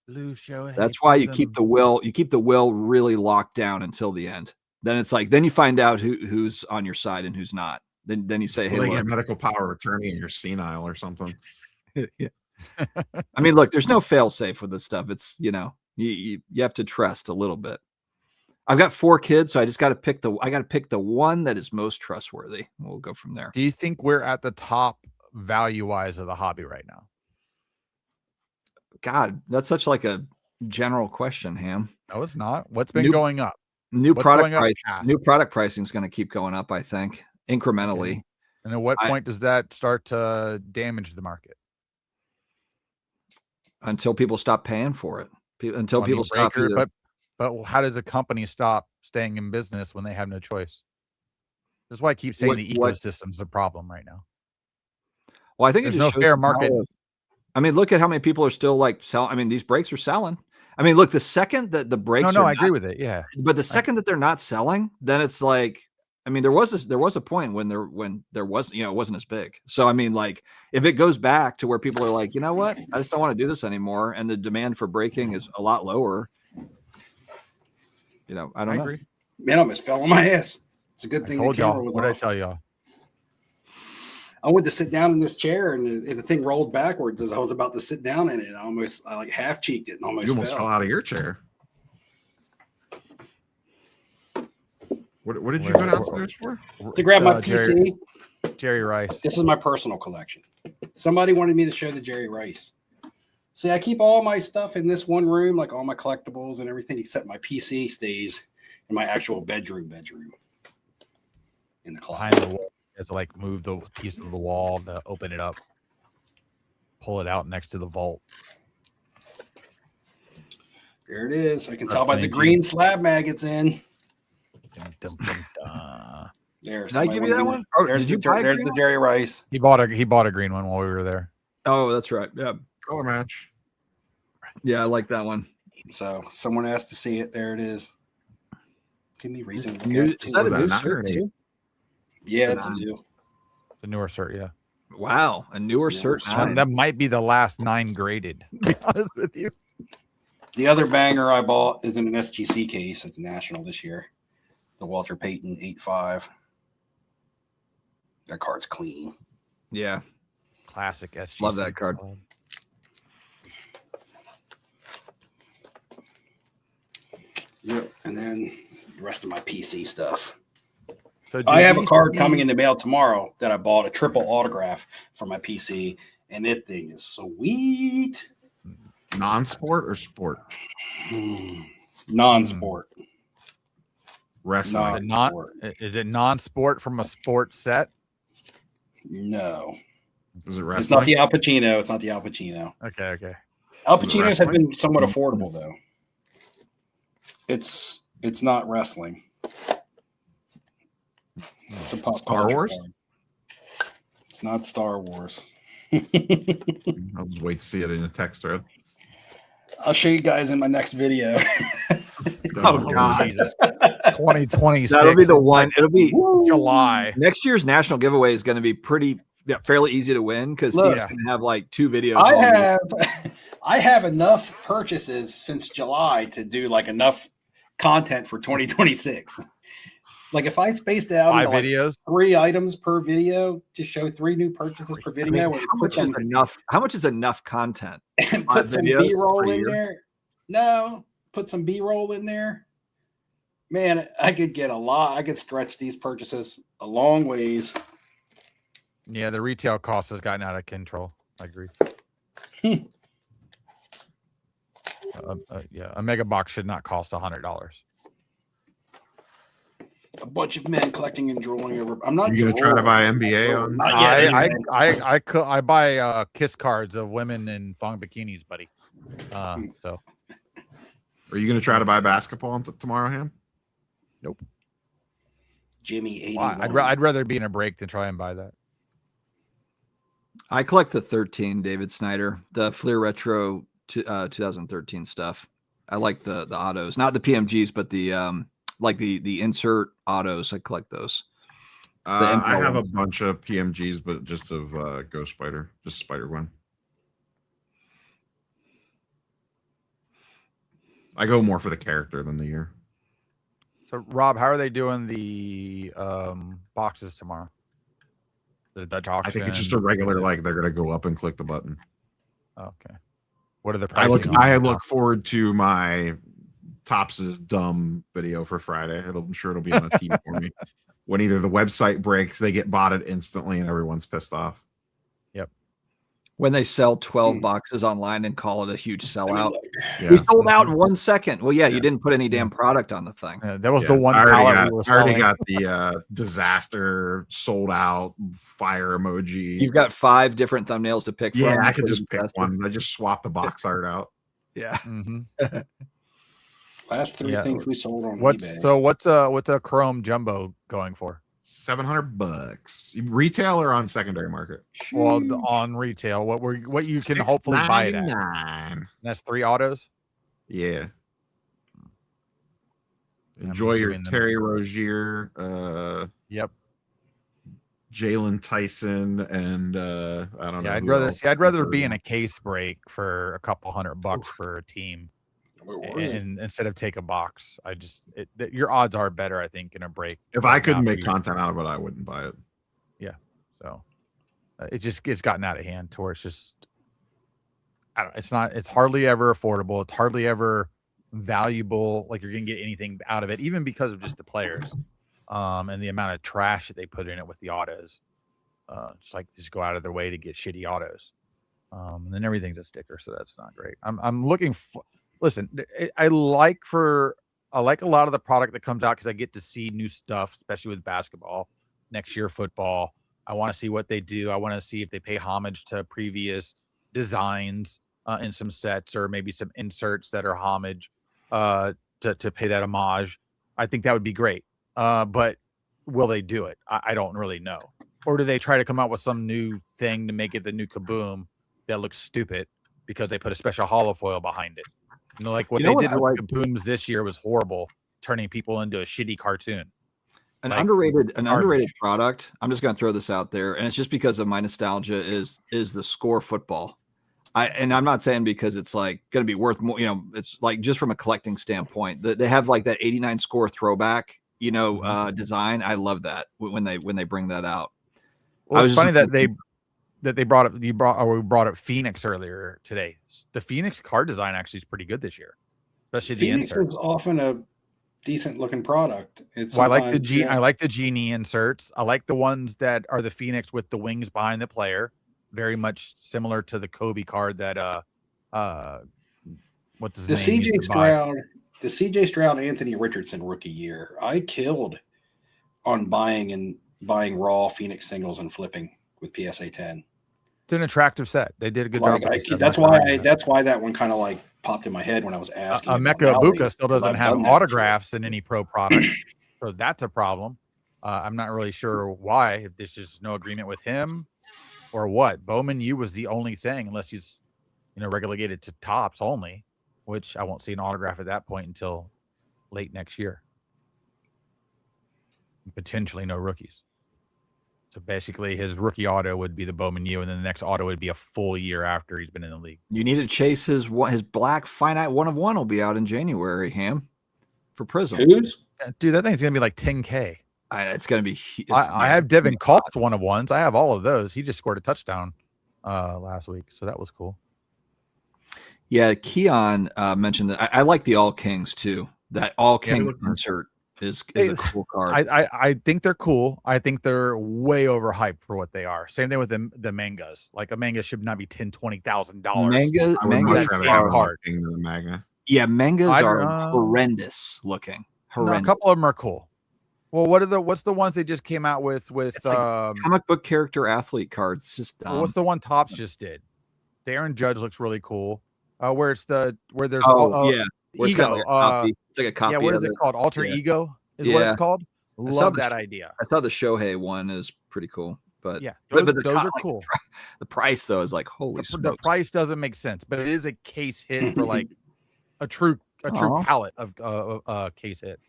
Blue show. That's why you keep the will really locked down until the end. Then it's like then you find out who's on your side and who's not. Then you say, So "Hey, they look." get medical power of attorney and you're senile or something. Yeah. I mean, look, there's no fail safe with this stuff. It's you have to trust a little bit. I've got 4 kids, so I just got to pick the one that is most trustworthy. We'll go from there. Do you think we're at the top value wise of the hobby right now? God, that's such like a general question, Ham. No, it's not. What's been going up? New What's product going up price, fast? new product pricing is going to keep going up, I think, incrementally. Okay. And at what point does that start to damage the market? Until people stop paying for it. Until Well, I people mean, stop. Breaker, but how does a company stop staying in business when they have no choice? That's why I keep saying the ecosystem's a problem right now. Well, I think There's it no just shows fair the power market. I mean, look at how many people are still like selling. I mean, these brakes are selling. I mean, look, the second that the brakes No, are I agree with it. Yeah. But the second that they're not selling, then it's like, I mean, there was a point when there was, it wasn't as big. So, I mean, like if it goes back to where people are like, you know what, I just don't want to do this anymore. And the demand for braking is a lot lower. I don't know. Agree. Man, I almost fell on my ass. It's a good I thing told the camera y'all. was What did I off. tell y'all? I went to sit down in this chair and the thing rolled backwards as I was about to sit down in it. I like half cheeked it and almost You almost fell. fell out of your chair. What did you go downstairs for? To grab my PC. Jerry Rice. This is my personal collection. Somebody wanted me to show the Jerry Rice. See, I keep all my stuff in this one room, like all my collectibles and everything, except my PC stays in my actual bedroom in the Behind closet. the wall. It's like move the piece of the wall to open it up, pull it out next to the vault. There it is. I can tell by the green slab mag it's in. Dun, dun, dun. There. Did I give you that one? Or There's did you the, buy a there's green the one? Jerry Rice. He bought a green one while we were there. Oh, that's right. Yeah. Color match. Yeah. I like that one. So someone asked to see it. There it is. Give me reason. to New, look at it. is that Was a that new a 9 or shirt an 8? too? Yeah, It's it's a a 9. new. It's a newer cert, yeah. Wow. A newer shirt. That might be the last 9 graded, to be honest with you. The other banger I bought is in an SGC case at the National this year. The Walter Payton 8.5. That card's clean. Yeah. Classic SGC. Love that card. Yep. And then the rest of my PC stuff. So I have a these card be- coming in the mail tomorrow that I bought, a triple autograph for my PC. and that thing is sweet. Non-sport or sport? Non-sport. Wrestling. Is it non-sport from a sports set? No. Is it wrestling? It's not the Al Pacino. It's not the Al Pacino. Okay. Al Pacino's have been somewhat affordable though. It's not wrestling. It's a pop Star Wars? Card. It's not Star Wars. I'll just wait to see it in a text thread. I'll show you guys in my next video. Oh God, Jesus. 2026. that'll be the one. It'll be July. next year's national giveaway is going to be fairly easy to win because Look, Steve's going to have like 2 videos. I have enough purchases since July to do like enough content for 2026. Like if I spaced out 5 into, like, videos, 3 items per video to show 3 new purchases per video. I mean, how much is enough? How much is enough content? And 5 put some videos B-roll per in year? there. No, put some B-roll in there. Man, I could get a lot. I could stretch these purchases a long ways. yeah, the retail cost has gotten out of control. I agree. Yeah, a mega box should not cost $100. A bunch of men collecting and drooling over. I'm not. You gonna try to buy NBA on? Not yet, anyway. I buy kiss cards of women in thong bikinis, buddy. So Are you gonna try to buy basketball tomorrow, Ham? nope. Jimmy 81. Why? I'd rather be in a break than try and buy that. I collect the 13 David Snyder, the Fleer Retro 2013 stuff. I like the autos, not the PMGs, but the like the insert autos. I collect those. I have a bunch of PMGs, but just of Ghost Spider, just Spider-Gwen. I go more for the character than the year. So Rob, how are they doing the boxes tomorrow? The Dutch auction. I think it's just a regular, like they're gonna go up and click the button. Okay. What are the I prices? look forward to my Tops's dumb video for Friday. I'm sure it'll be on a team for me. When either the website breaks, they get botted instantly, and everyone's pissed off. Yep. When they sell 12 boxes online and call it a huge sellout. Yeah. We sold out in 1 second. Well, yeah, you didn't put any damn product on the thing. That was the one I pallet we were already selling. got the disaster sold out fire emoji. You've got 5 different thumbnails to pick from. Yeah, I could before just you pick test it. one. I just swap the box art out. Yeah. Mm-hmm. Last 3 Yeah. things we sold on What's eBay. what's a Chrome Jumbo going for? $700 retail or on secondary market. Well, on retail, what you can hopefully buy it at. $6.99. That's 3 autos. Yeah. I'm Enjoy your assuming Terry Rozier, Yep. Jalen Tyson, and I don't know. Yeah, who else. I'd rather be in a case break for a couple $100 for a team, and instead of take a box. Your odds are better, I think, in a break. If I couldn't make content out of it, I wouldn't buy it. Yeah. So it's gotten out of hand to where it's just, I don't. It's hardly ever affordable. It's hardly ever valuable. Like you're gonna get anything out of it, even because of just the players, and the amount of trash that they put in it with the autos. Just go out of their way to get shitty autos, and then everything's a sticker, so that's not great. I'm looking. Listen, I like a lot of the product that comes out because I get to see new stuff, especially with basketball. Next year, football. I want to see what they do. I want to see if they pay homage to previous designs in some sets, or maybe some inserts that are homage to pay that homage. I think that would be great. But will they do it? I don't really know. Or do they try to come out with some new thing to make it the new Kaboom that looks stupid because they put a special holofoil behind it? You know, like what they did with Kabooms this year was horrible, turning people into a shitty cartoon. An underrated product. I'm just going to throw this out there, and it's just because of my nostalgia. Is the Score football? I'm not saying because it's like going to be worth more. You know, it's like just from a collecting standpoint. They have like that '89 Score throwback. You know, design. I love that when they bring that out. Well, it's funny that they brought up we brought up Phoenix earlier today. The Phoenix card design actually is pretty good this year, especially Phoenix the inserts. is often a decent looking product. I like the genie inserts. I like the ones that are the Phoenix with the wings behind the player. very much similar to the Kobe card that what's his The name? CJ Stroud, the CJ Stroud Anthony Richardson rookie year, I killed on buying raw Phoenix singles and flipping with PSA 10. It's an attractive set. They did a good job. That's why that one kind of like popped in my head when I was asking. Emeka Ibuka still doesn't have autographs in any pro product, so that's a problem. I'm not really sure why. If there's just no agreement with him, or what. Bowman U was the only thing, unless he's relegated to tops only, which I won't see an autograph at that point until late next year. Potentially no rookies. So basically, his rookie auto would be the Bowman U, and then the next auto would be a full year after he's been in the league. You need to chase his black finite 1/1 will be out in January, Ham, for Prism. Who's? Dude, that thing's gonna be like 10K. It's gonna be. I have Devin Coff's 1/1s. I have all of those. He just scored a touchdown last week, so that was cool. Yeah, Keon mentioned that. I like the All Kings too. That All King insert is a cool card. I think they're cool. I think they're way overhyped for what they are. Same thing with the mangas. Like a manga should not be $10,000-$20,000. Mangas are hard. The manga. Yeah, mangas are horrendous looking. Horrendous. No, a couple of them are cool. Well, what's the ones they just came out with comic book character athlete cards? It's just dumb. What's the one Topps just did? The Aaron Judge looks really cool. Where there's yeah. Ego. It's like a copy. Yeah, what is it called? Alter Ego is what it's called. Love that idea. I thought the Shohei one is pretty cool, but yeah, those are like, cool. The price though is like holy smokes. The price doesn't make sense, but it is a case hit for like a true palette of case hit.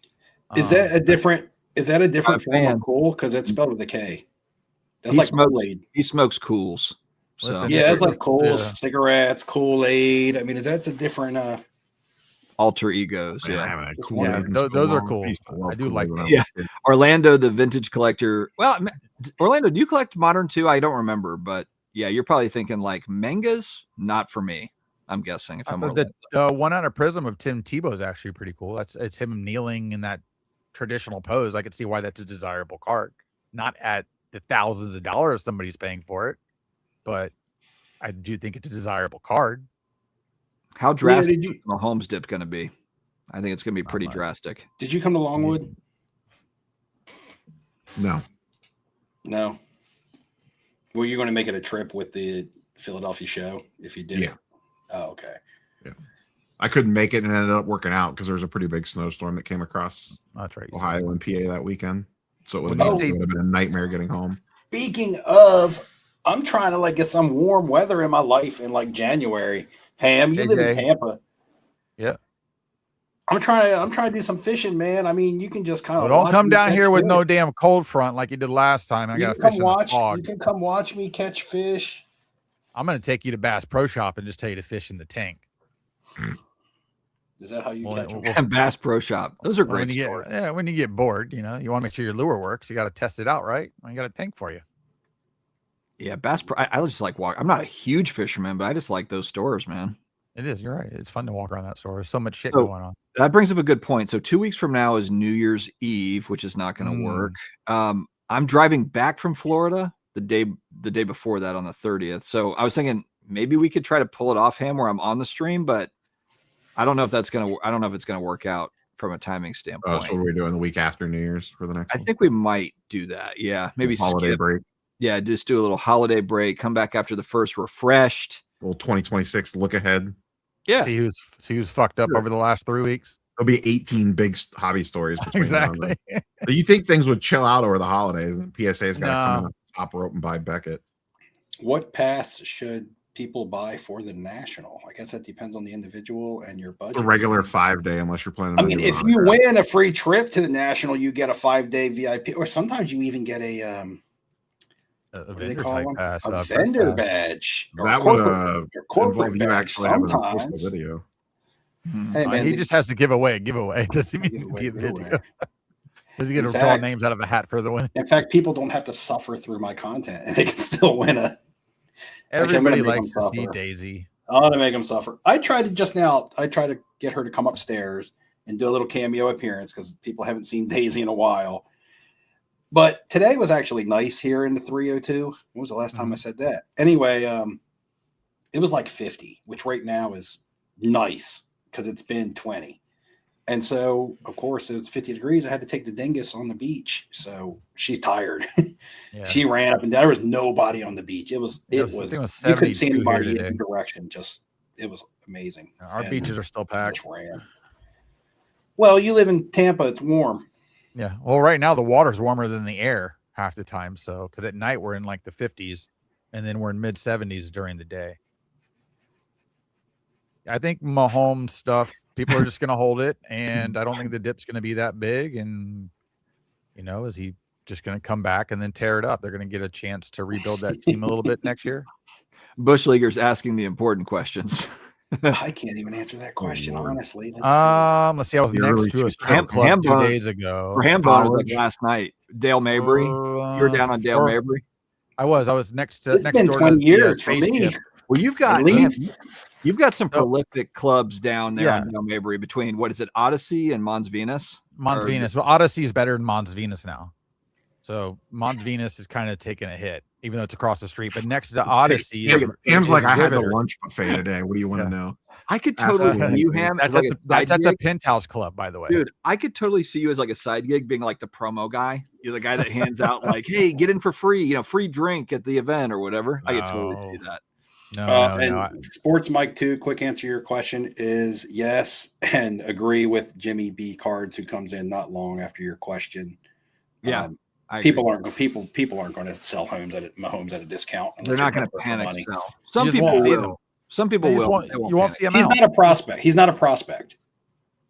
Is that a different form of cool? Because it's spelled with a K. That's like Kool-Aid. He smokes Cools. So. Listen, yeah, it's like Cools, cigarettes, Kool-Aid. I mean, that's a different alter egos. Yeah, those are cool. I do like those. Yeah, Orlando, the vintage collector. Well, Orlando, do you collect modern too? I don't remember, but yeah, you're probably thinking like mangas. Not for me. I'm guessing if I'm the one out of Prism of Tim Tebow is actually pretty cool. It's him kneeling in that traditional pose. I could see why that's a desirable card. Not at the thousands of dollars somebody's paying for it, but I do think it's a desirable card. How drastic is Mahomes dip going to be? I think it's going to be pretty drastic. Did you come to Longwood? No. Well, you're going to make it a trip with the Philadelphia show if you did. Yeah. Oh, okay. Yeah. I couldn't make it and ended up working out because there was a pretty big snowstorm that came across Ohio and PA that weekend. So it would have been a nightmare getting home. Speaking of, I'm trying to get some warm weather in my life in January. Ham, you live in Tampa. Yeah. I'm trying to do some fishing, man. I mean, you can just kind of don't come down here with no damn cold front like you did last time. I got to fish in the fog. You can come watch me catch fish. I'm going to take you to Bass Pro Shop and just tell you to fish in the tank. Is that how you catch them? Bass Pro Shop. Those are great stories. When you get bored, you want to make sure your lure works. You got to test it out, right? I got a tank for you. Yeah, Bass Pro. I just like walk. I'm not a huge fisherman, but I just like those stores, man. It is. You're right. It's fun to walk around that store. There's so much shit going on. That brings up a good point. So 2 weeks from now is New Year's Eve, which is not going to work. I'm driving back from Florida the day before that on the 30th. So I was thinking maybe we could try to pull it off, Ham, where I'm on the stream, but I don't know if it's going to work out from a timing standpoint. So what are we doing the week after New Year's for the next one? I think we might do that. Yeah. Maybe holiday break. Yeah, just do a little holiday break, come back after the first refreshed. A little 2026 look ahead. Yeah. See who's fucked up over the last 3 weeks. There'll be 18 big hobby stories. Exactly. So you think things would chill out over the holidays, and PSA's got to come in on the top rope and buy Beckett. What pass should people buy for the National? I guess that depends on the individual and your budget. A regular 5-day, unless you're planning. I mean, if you win a free trip to the National, you get a 5-day VIP, or sometimes you even get a vendor type pass, a vendor badge. That would involve you actually having to post the video. Hey, man, he just has to give away a giveaway. Doesn't mean to be a video. Does he get to draw names out of a hat for the win? In fact, people don't have to suffer through my content, and they can still win a. Everybody likes to see Daisy. I want to make them suffer. I tried to get her to come upstairs and do a little cameo appearance because people haven't seen Daisy in a while. But today was actually nice here in the 302. When was the last time I said that? Anyway, it was like 50, which right now is nice because it's been 20. And so, of course, it was 50 degrees. I had to take the dingus on the beach. So she's tired. Yeah. She ran up and down. There was nobody on the beach. It was you couldn't see 72 here anybody in today. any direction. Just it was amazing. Our And beaches are still packed. just ran. Well, you live in Tampa, it's warm. Yeah. Well, right now the water's warmer than the air half the time. So, because at night we're in like the 50s, and then we're in mid 70s during the day. I think Mahomes stuff, people are just going to hold it, and I don't think the dip's going to be that big. And is he just going to come back and then tear it up? They're going to get a chance to rebuild that team a little bit next year. Bush Leaguer's asking the important questions. I can't even answer that question, honestly. Let's see. I was next to a strip club 2 days ago. For Hambone was like last night. Dale Mabry. You were down on Dale Mabry. I was next to. It's been 20 years for me. Well, you've got some prolific clubs down there on Dale Mabry between what is it, Odyssey and Mons Venus? Mons Venus. Well, Odyssey is better than Mons Venus now. So Mons Venus is kind of taking a hit, even though it's across the street. But next to Odyssey, Ham's like, I had the lunch buffet today. What do you want to know? I could totally see you, Ham. That's at the Penthouse Club, by the way. Dude, I could totally see you as like a side gig, being like the promo guy. You're the guy that hands out like, hey, get in for free, free drink at the event or whatever. I could totally see that. No. Sports Mike 2, quick answer to your question is yes, and agree with Jimmy B. Cards, who comes in not long after your question. Yeah. People aren't going to sell homes at a discount. They're not going to panic sell. Some people will. Some people will. You won't see him. He's not a prospect. He's not a prospect.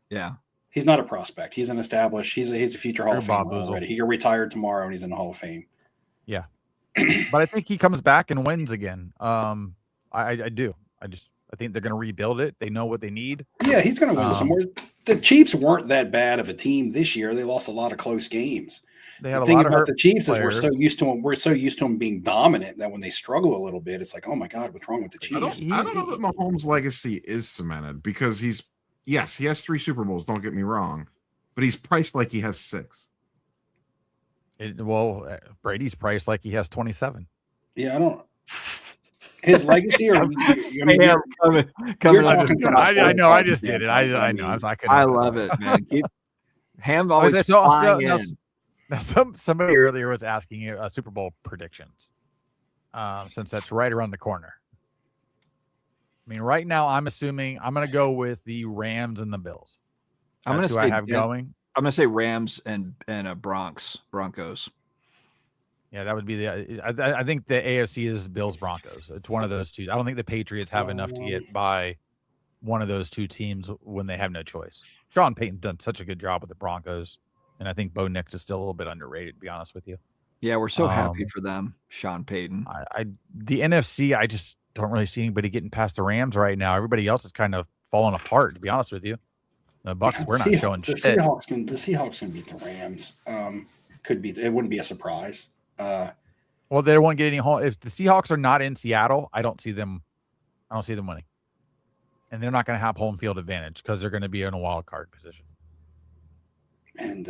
Yeah. He's not a prospect. He's an established. He's a future Hall of Famer already. He got retired tomorrow and he's in the Hall of Fame. Yeah. But I think he comes back and wins again. I do. I think they're going to rebuild it. They know what they need. Yeah, he's going to win somewhere. The Chiefs weren't that bad of a team this year. They lost a lot of close games. They had the a thing lot about of the Chiefs players. is we're so used to them being dominant that when they struggle a little bit, it's like, oh my God, what's wrong with the Chiefs? I don't know that Mahomes' legacy is cemented because he has 3 Super Bowls. Don't get me wrong, but he's priced like he has 6. Brady's priced like he has 27. Yeah, I don't. His legacy, or coming. I know. I just did it. I know. I love it, man. Ham always flying in. Now, somebody earlier was asking you Super Bowl predictions, since that's right around the corner. I mean, right now, I'm assuming I'm going to go with the Rams and the Bills. I'm going to say I have going. I'm going to say Rams and Broncos. Yeah, that would be I think the AFC is Bills Broncos. It's one of those two. I don't think the Patriots have enough to get by one of those two teams when they have no choice. Sean Payton's done such a good job with the Broncos. And I think Bo Nix is still a little bit underrated, to be honest with you. Yeah, we're so happy for them, Sean Payton. The NFC, I just don't really see anybody getting past the Rams right now. Everybody else is kind of falling apart, to be honest with you. The Bucs, we're not showing shit. The Seahawks can beat the Rams. Could be. It wouldn't be a surprise. Well, they won't get any home. If the Seahawks are not in Seattle, I don't see them winning. And they're not going to have home field advantage because they're going to be in a wild card position. And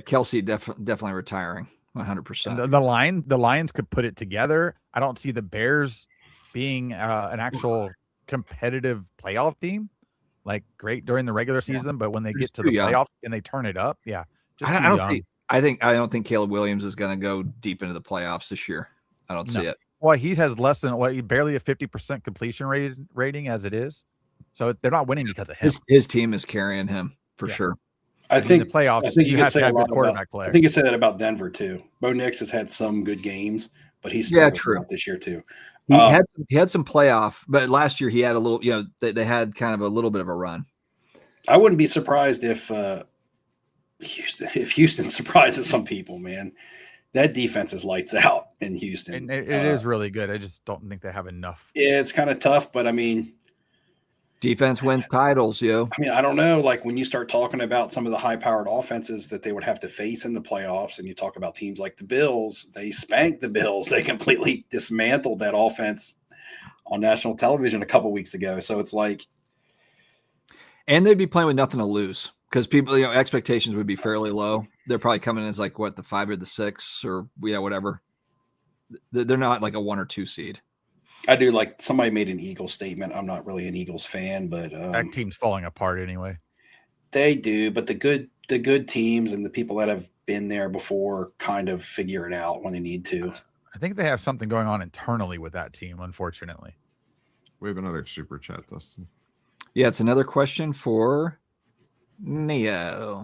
Kelsey definitely retiring 100%. The Lions could put it together. I don't see the Bears being an actual competitive playoff team, like great during the regular season, but when they get to the playoffs and they turn it up, I don't think Caleb Williams is going to go deep into the playoffs this year. I don't see it. Well, he has less than barely a 50% completion rating as it is. So they're not winning because of him. His team is carrying him for sure. I think the playoffs, you have to have good quarterback play. I think you said that about Denver too. Bo Nix has had some good games, but he's true this year too. He had some playoff, but last year he had a little. They had kind of a little bit of a run. I wouldn't be surprised if Houston surprises some people. Man, that defense is lights out in Houston. And it is really good. I just don't think they have enough. Yeah, it's kind of tough, but I mean. Defense wins titles, yo. I mean, I don't know. Like when you start talking about some of the high-powered offenses that they would have to face in the playoffs, and you talk about teams like the Bills, they spanked the Bills. They completely dismantled that offense on national television a couple weeks ago. So it's like, and they'd be playing with nothing to lose. because people, expectations would be fairly low. They're probably coming in as like what, the 5 or the 6 or whatever. They're not like a 1 or 2 seed. I do like somebody made an Eagles statement. I'm not really an Eagles fan, but that team's falling apart anyway. They do, but the good teams and the people that have been there before kind of figure it out when they need to. I think they have something going on internally with that team, unfortunately. We have another super chat, Dustin. Yeah, it's another question for Neo.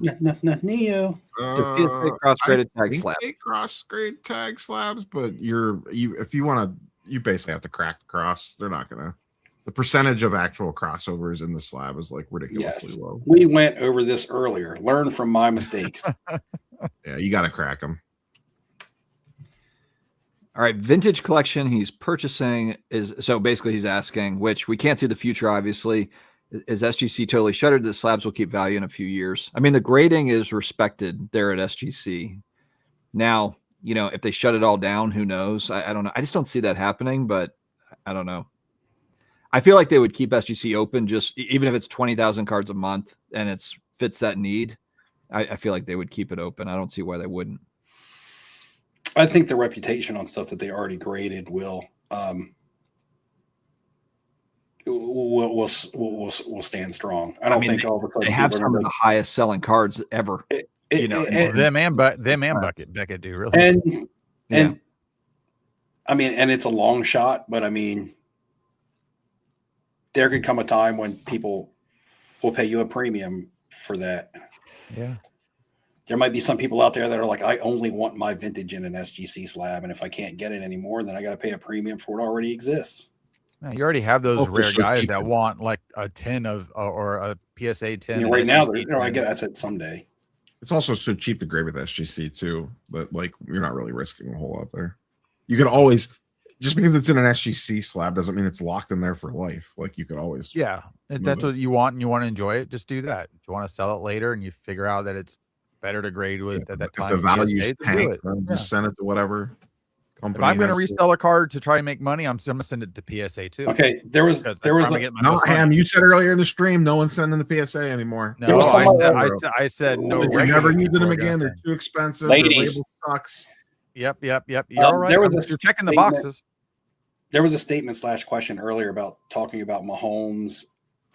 Neo. PSA cross-graded tag slab. Cross-grade tag slabs, but if you want to, you basically have to crack the cross. They're not gonna. The percentage of actual crossovers in the slab is like ridiculously low. We went over this earlier. Learn from my mistakes. Yeah, you got to crack them. All right, vintage collection he's purchasing is, so basically he's asking, which we can't see the future, obviously. Is SGC totally shuttered? The slabs will keep value in a few years. I mean, the grading is respected there at SGC. Now, if they shut it all down, who knows? I don't know. I just don't see that happening, but I don't know. I feel like they would keep SGC open, just even if it's 20,000 cards a month and it fits that need. I feel like they would keep it open. I don't see why they wouldn't. I think the reputation on stuff that they already graded will stand strong. I don't think all of a sudden they have some of the highest selling cards ever. Them and Beckett do really. And I mean, and it's a long shot, but I mean, there could come a time when people will pay you a premium for that. Yeah. There might be some people out there that are like, I only want my vintage in an SGC slab, and if I can't get it anymore, then I got to pay a premium for what already exists. Yeah, you already have those rare guys that want like a 10 or a PSA 10. Right now, I get. I said someday. It's also so cheap to grade with SGC too, but like you're not really risking a whole lot there. You could always, just because it's in an SGC slab doesn't mean it's locked in there for life. Like you could always. Yeah, if that's what you want and you want to enjoy it, just do that. If you want to sell it later and you figure out that it's better to grade with at that time, if the value's tank, just send it to whatever company. If I'm going to resell a card to try and make money, I'm going to send it to PSA too. Okay, there was no, Ham. You said earlier in the stream, no one's sending the PSA anymore. No, I said no. You're never using them again. They're too expensive. Their label sucks. Yep. You're all right. You're checking the boxes. There was a statement / question earlier about talking about Mahomes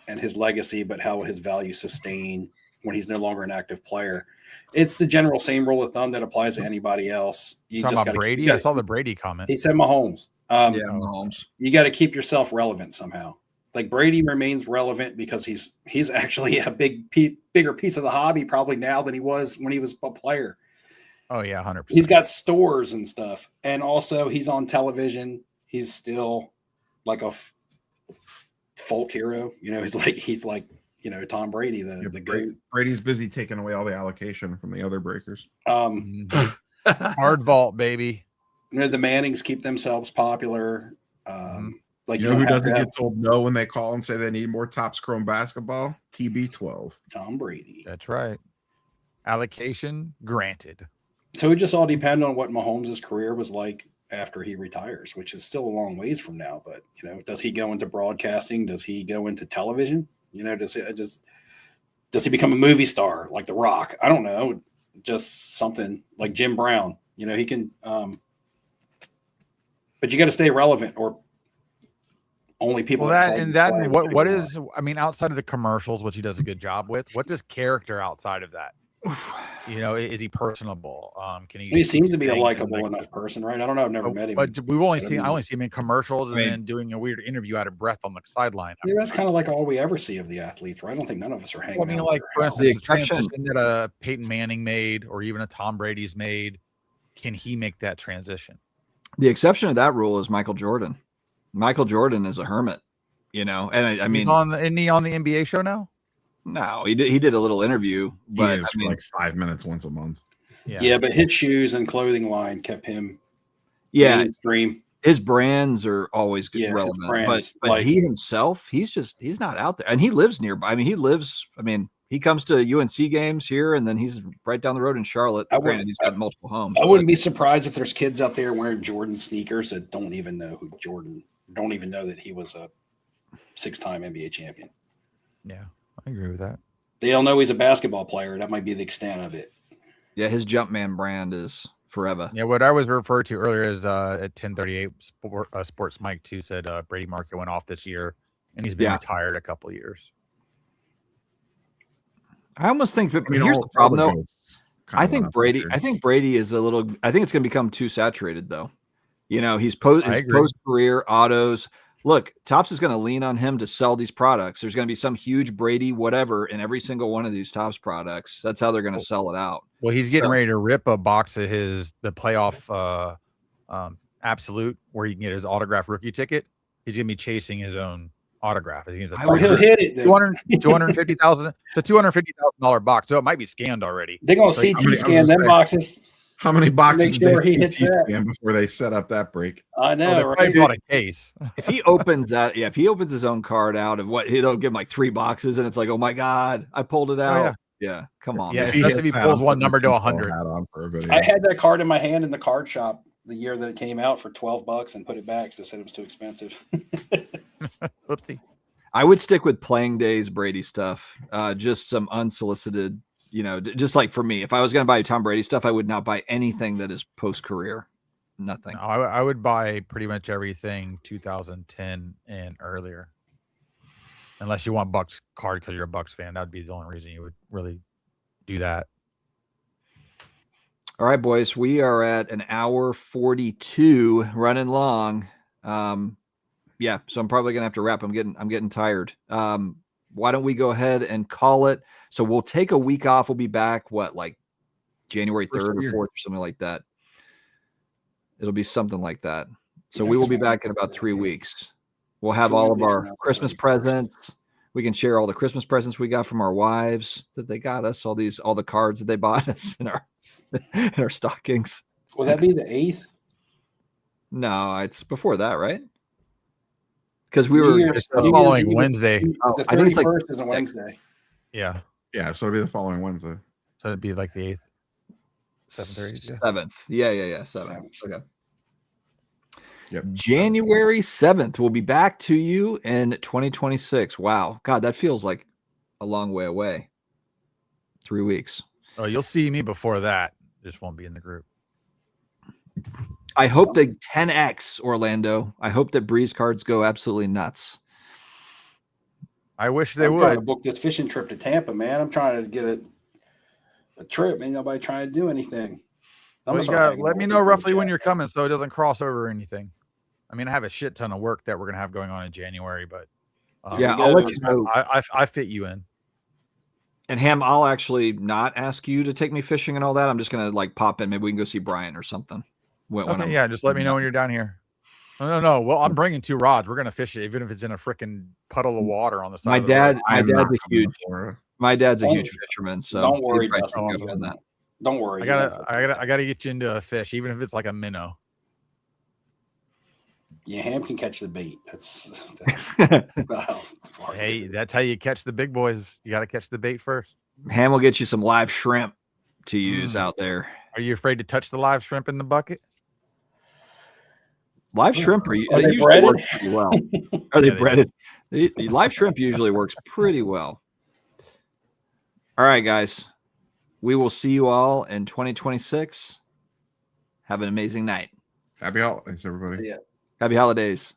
and his legacy, but how his value sustain when he's no longer an active player. It's the general same rule of thumb that applies to anybody else. You just got Brady. I saw the Brady comment. He said Mahomes. Mahomes. You got to keep yourself relevant somehow. Like Brady remains relevant because he's actually a bigger piece of the hobby probably now than he was when he was a player. Oh yeah, 100%. He's got stores and stuff, and also he's on television. He's still like a folk hero. He's like Tom Brady, the GOAT. Brady's busy taking away all the allocation from the other breakers. Hard vault, baby. The Mannings keep themselves popular. Like who doesn't get told no when they call and say they need more Topps Chrome basketball? TB12. Tom Brady. That's right. Allocation granted. So it just all depends on what Mahomes' career was like after he retires, which is still a long ways from now. But does he go into broadcasting? Does he go into television? Does he become a movie star like The Rock? I don't know. Just something like Jim Brown. He can. But you got to stay relevant, or only people. What is? I mean, outside of the commercials, which he does a good job with, what's his character outside of that? Is he personable? Can he? He seems to be a likable enough person, right? I don't know. I've never met him. But I only see him in commercials and then doing a weird interview out of breath on the sideline. Yeah, that's kind of like all we ever see of the athletes, right? I don't think none of us are hanging. Well, I mean, like for instance, the transition that a Peyton Manning made, or even a Tom Brady's made, can he make that transition? The exception to that rule is Michael Jordan. Michael Jordan is a hermit, and I mean, isn't he on the NBA show now? No, he did a little interview, but like 5 minutes once a month. Yeah, but his shoes and clothing line kept him. Mainstream. His brands are always relevant, but like, he himself, he's not out there, and he lives nearby. I mean, he comes to UNC games here, and then he's right down the road in Charlotte. Granted, he's got multiple homes. I wouldn't be surprised if there's kids out there wearing Jordan sneakers that don't even know that he was a 6-time NBA champion. Yeah, I agree with that. They don't know he's a basketball player. That might be the extent of it. Yeah, his Jumpman brand is forever. Yeah, what I was referred to earlier is at 10:38, Sports Mike 2 said Brady Market went off this year, and he's been retired a couple of years. I almost think, but here's the problem, though. I think Brady is a little. I think it's going to become too saturated, though. You know, his post-career autos. Look, Topps is going to lean on him to sell these products. There's going to be some huge Brady whatever in every single one of these Topps products. That's how they're going to sell it out. Well, he's getting ready to rip a box of the playoff Absolute, where you can get his autograph rookie ticket. He's going to be chasing his own autograph. He'll hit it. $250,000. It's a $250,000 box, so it might be scanned already. They're going to CT scan them boxes. How many boxes sure he hits scan before they set up that break? I know, right? Bought a case. If he opens that, if he opens his own card out of they'll give him like 3 boxes, and it's like, oh my god, I pulled it out. Yeah, come on. Yeah, especially if he pulls one number to 100. I had that card in my hand in the card shop the year that it came out for $12 and put it back because they said it was too expensive. Oopsie. I would stick with playing days Brady stuff. Just some unsolicited. You know, just like for me, if I was going to buy Tom Brady stuff, I would not buy anything that is post-career. Nothing. No, I would buy pretty much everything 2010 and earlier. Unless you want Bucks card because you're a Bucks fan. That would be the only reason you would really do that. All right, boys. We are at an hour 42, running long. Yeah, so I'm probably going to have to wrap. I'm getting tired. Why don't we go ahead and call it? So we'll take a week off. We'll be back, like January 3rd or 4th or something like that. It'll be something like that. So we will be back in about 3 weeks. We'll have all of our Christmas presents. We can share all the Christmas presents we got from our wives that they got us, all the cards that they bought us in our stockings. Will that be the 8th? No, it's before that, right? Because we were the following Wednesday. The 31st I think it's is a Wednesday. Yeah. Yeah, so it'll be the following Wednesday. So it'd be like the 8th. 7th. 7th. Yeah. 7th. Okay. Yep. January 7th. We'll be back to you in 2026. Wow. God, that feels like a long way away. 3 weeks. Oh, you'll see me before that. Just won't be in the group. I hope the 10X Orlando. I hope that Breeze cards go absolutely nuts. I wish they I'm trying to would book this fishing trip to Tampa, man. I'm trying to get a trip. Ain't nobody trying to do anything. Let me know roughly when you're coming so it doesn't cross over or anything. I mean, I have a shit ton of work that we're gonna have going on in January, but I'll let you know. I fit you in. And Ham, I'll actually not ask you to take me fishing and all that. I'm just gonna pop in. Maybe we can go see Brian or something. Just let me know when you're down here. No. Well, I'm bringing 2 rods. We're gonna fish it, even if it's in a freaking puddle of water on the side. My dad's a huge fisherman, so don't worry, that. Don't worry. I gotta get you into a fish, even if it's like a minnow. Yeah, Ham can catch the bait. That's hey, that's how you catch the big boys. You got to catch the bait first. Ham will get you some live shrimp to use out there. Are you afraid to touch the live shrimp in the bucket? Live shrimp they usually breaded? work pretty well. Are they breaded? The live shrimp usually works pretty well. All right, guys. We will see you all in 2026. Have an amazing night. Happy holidays, everybody. Yeah. Happy holidays.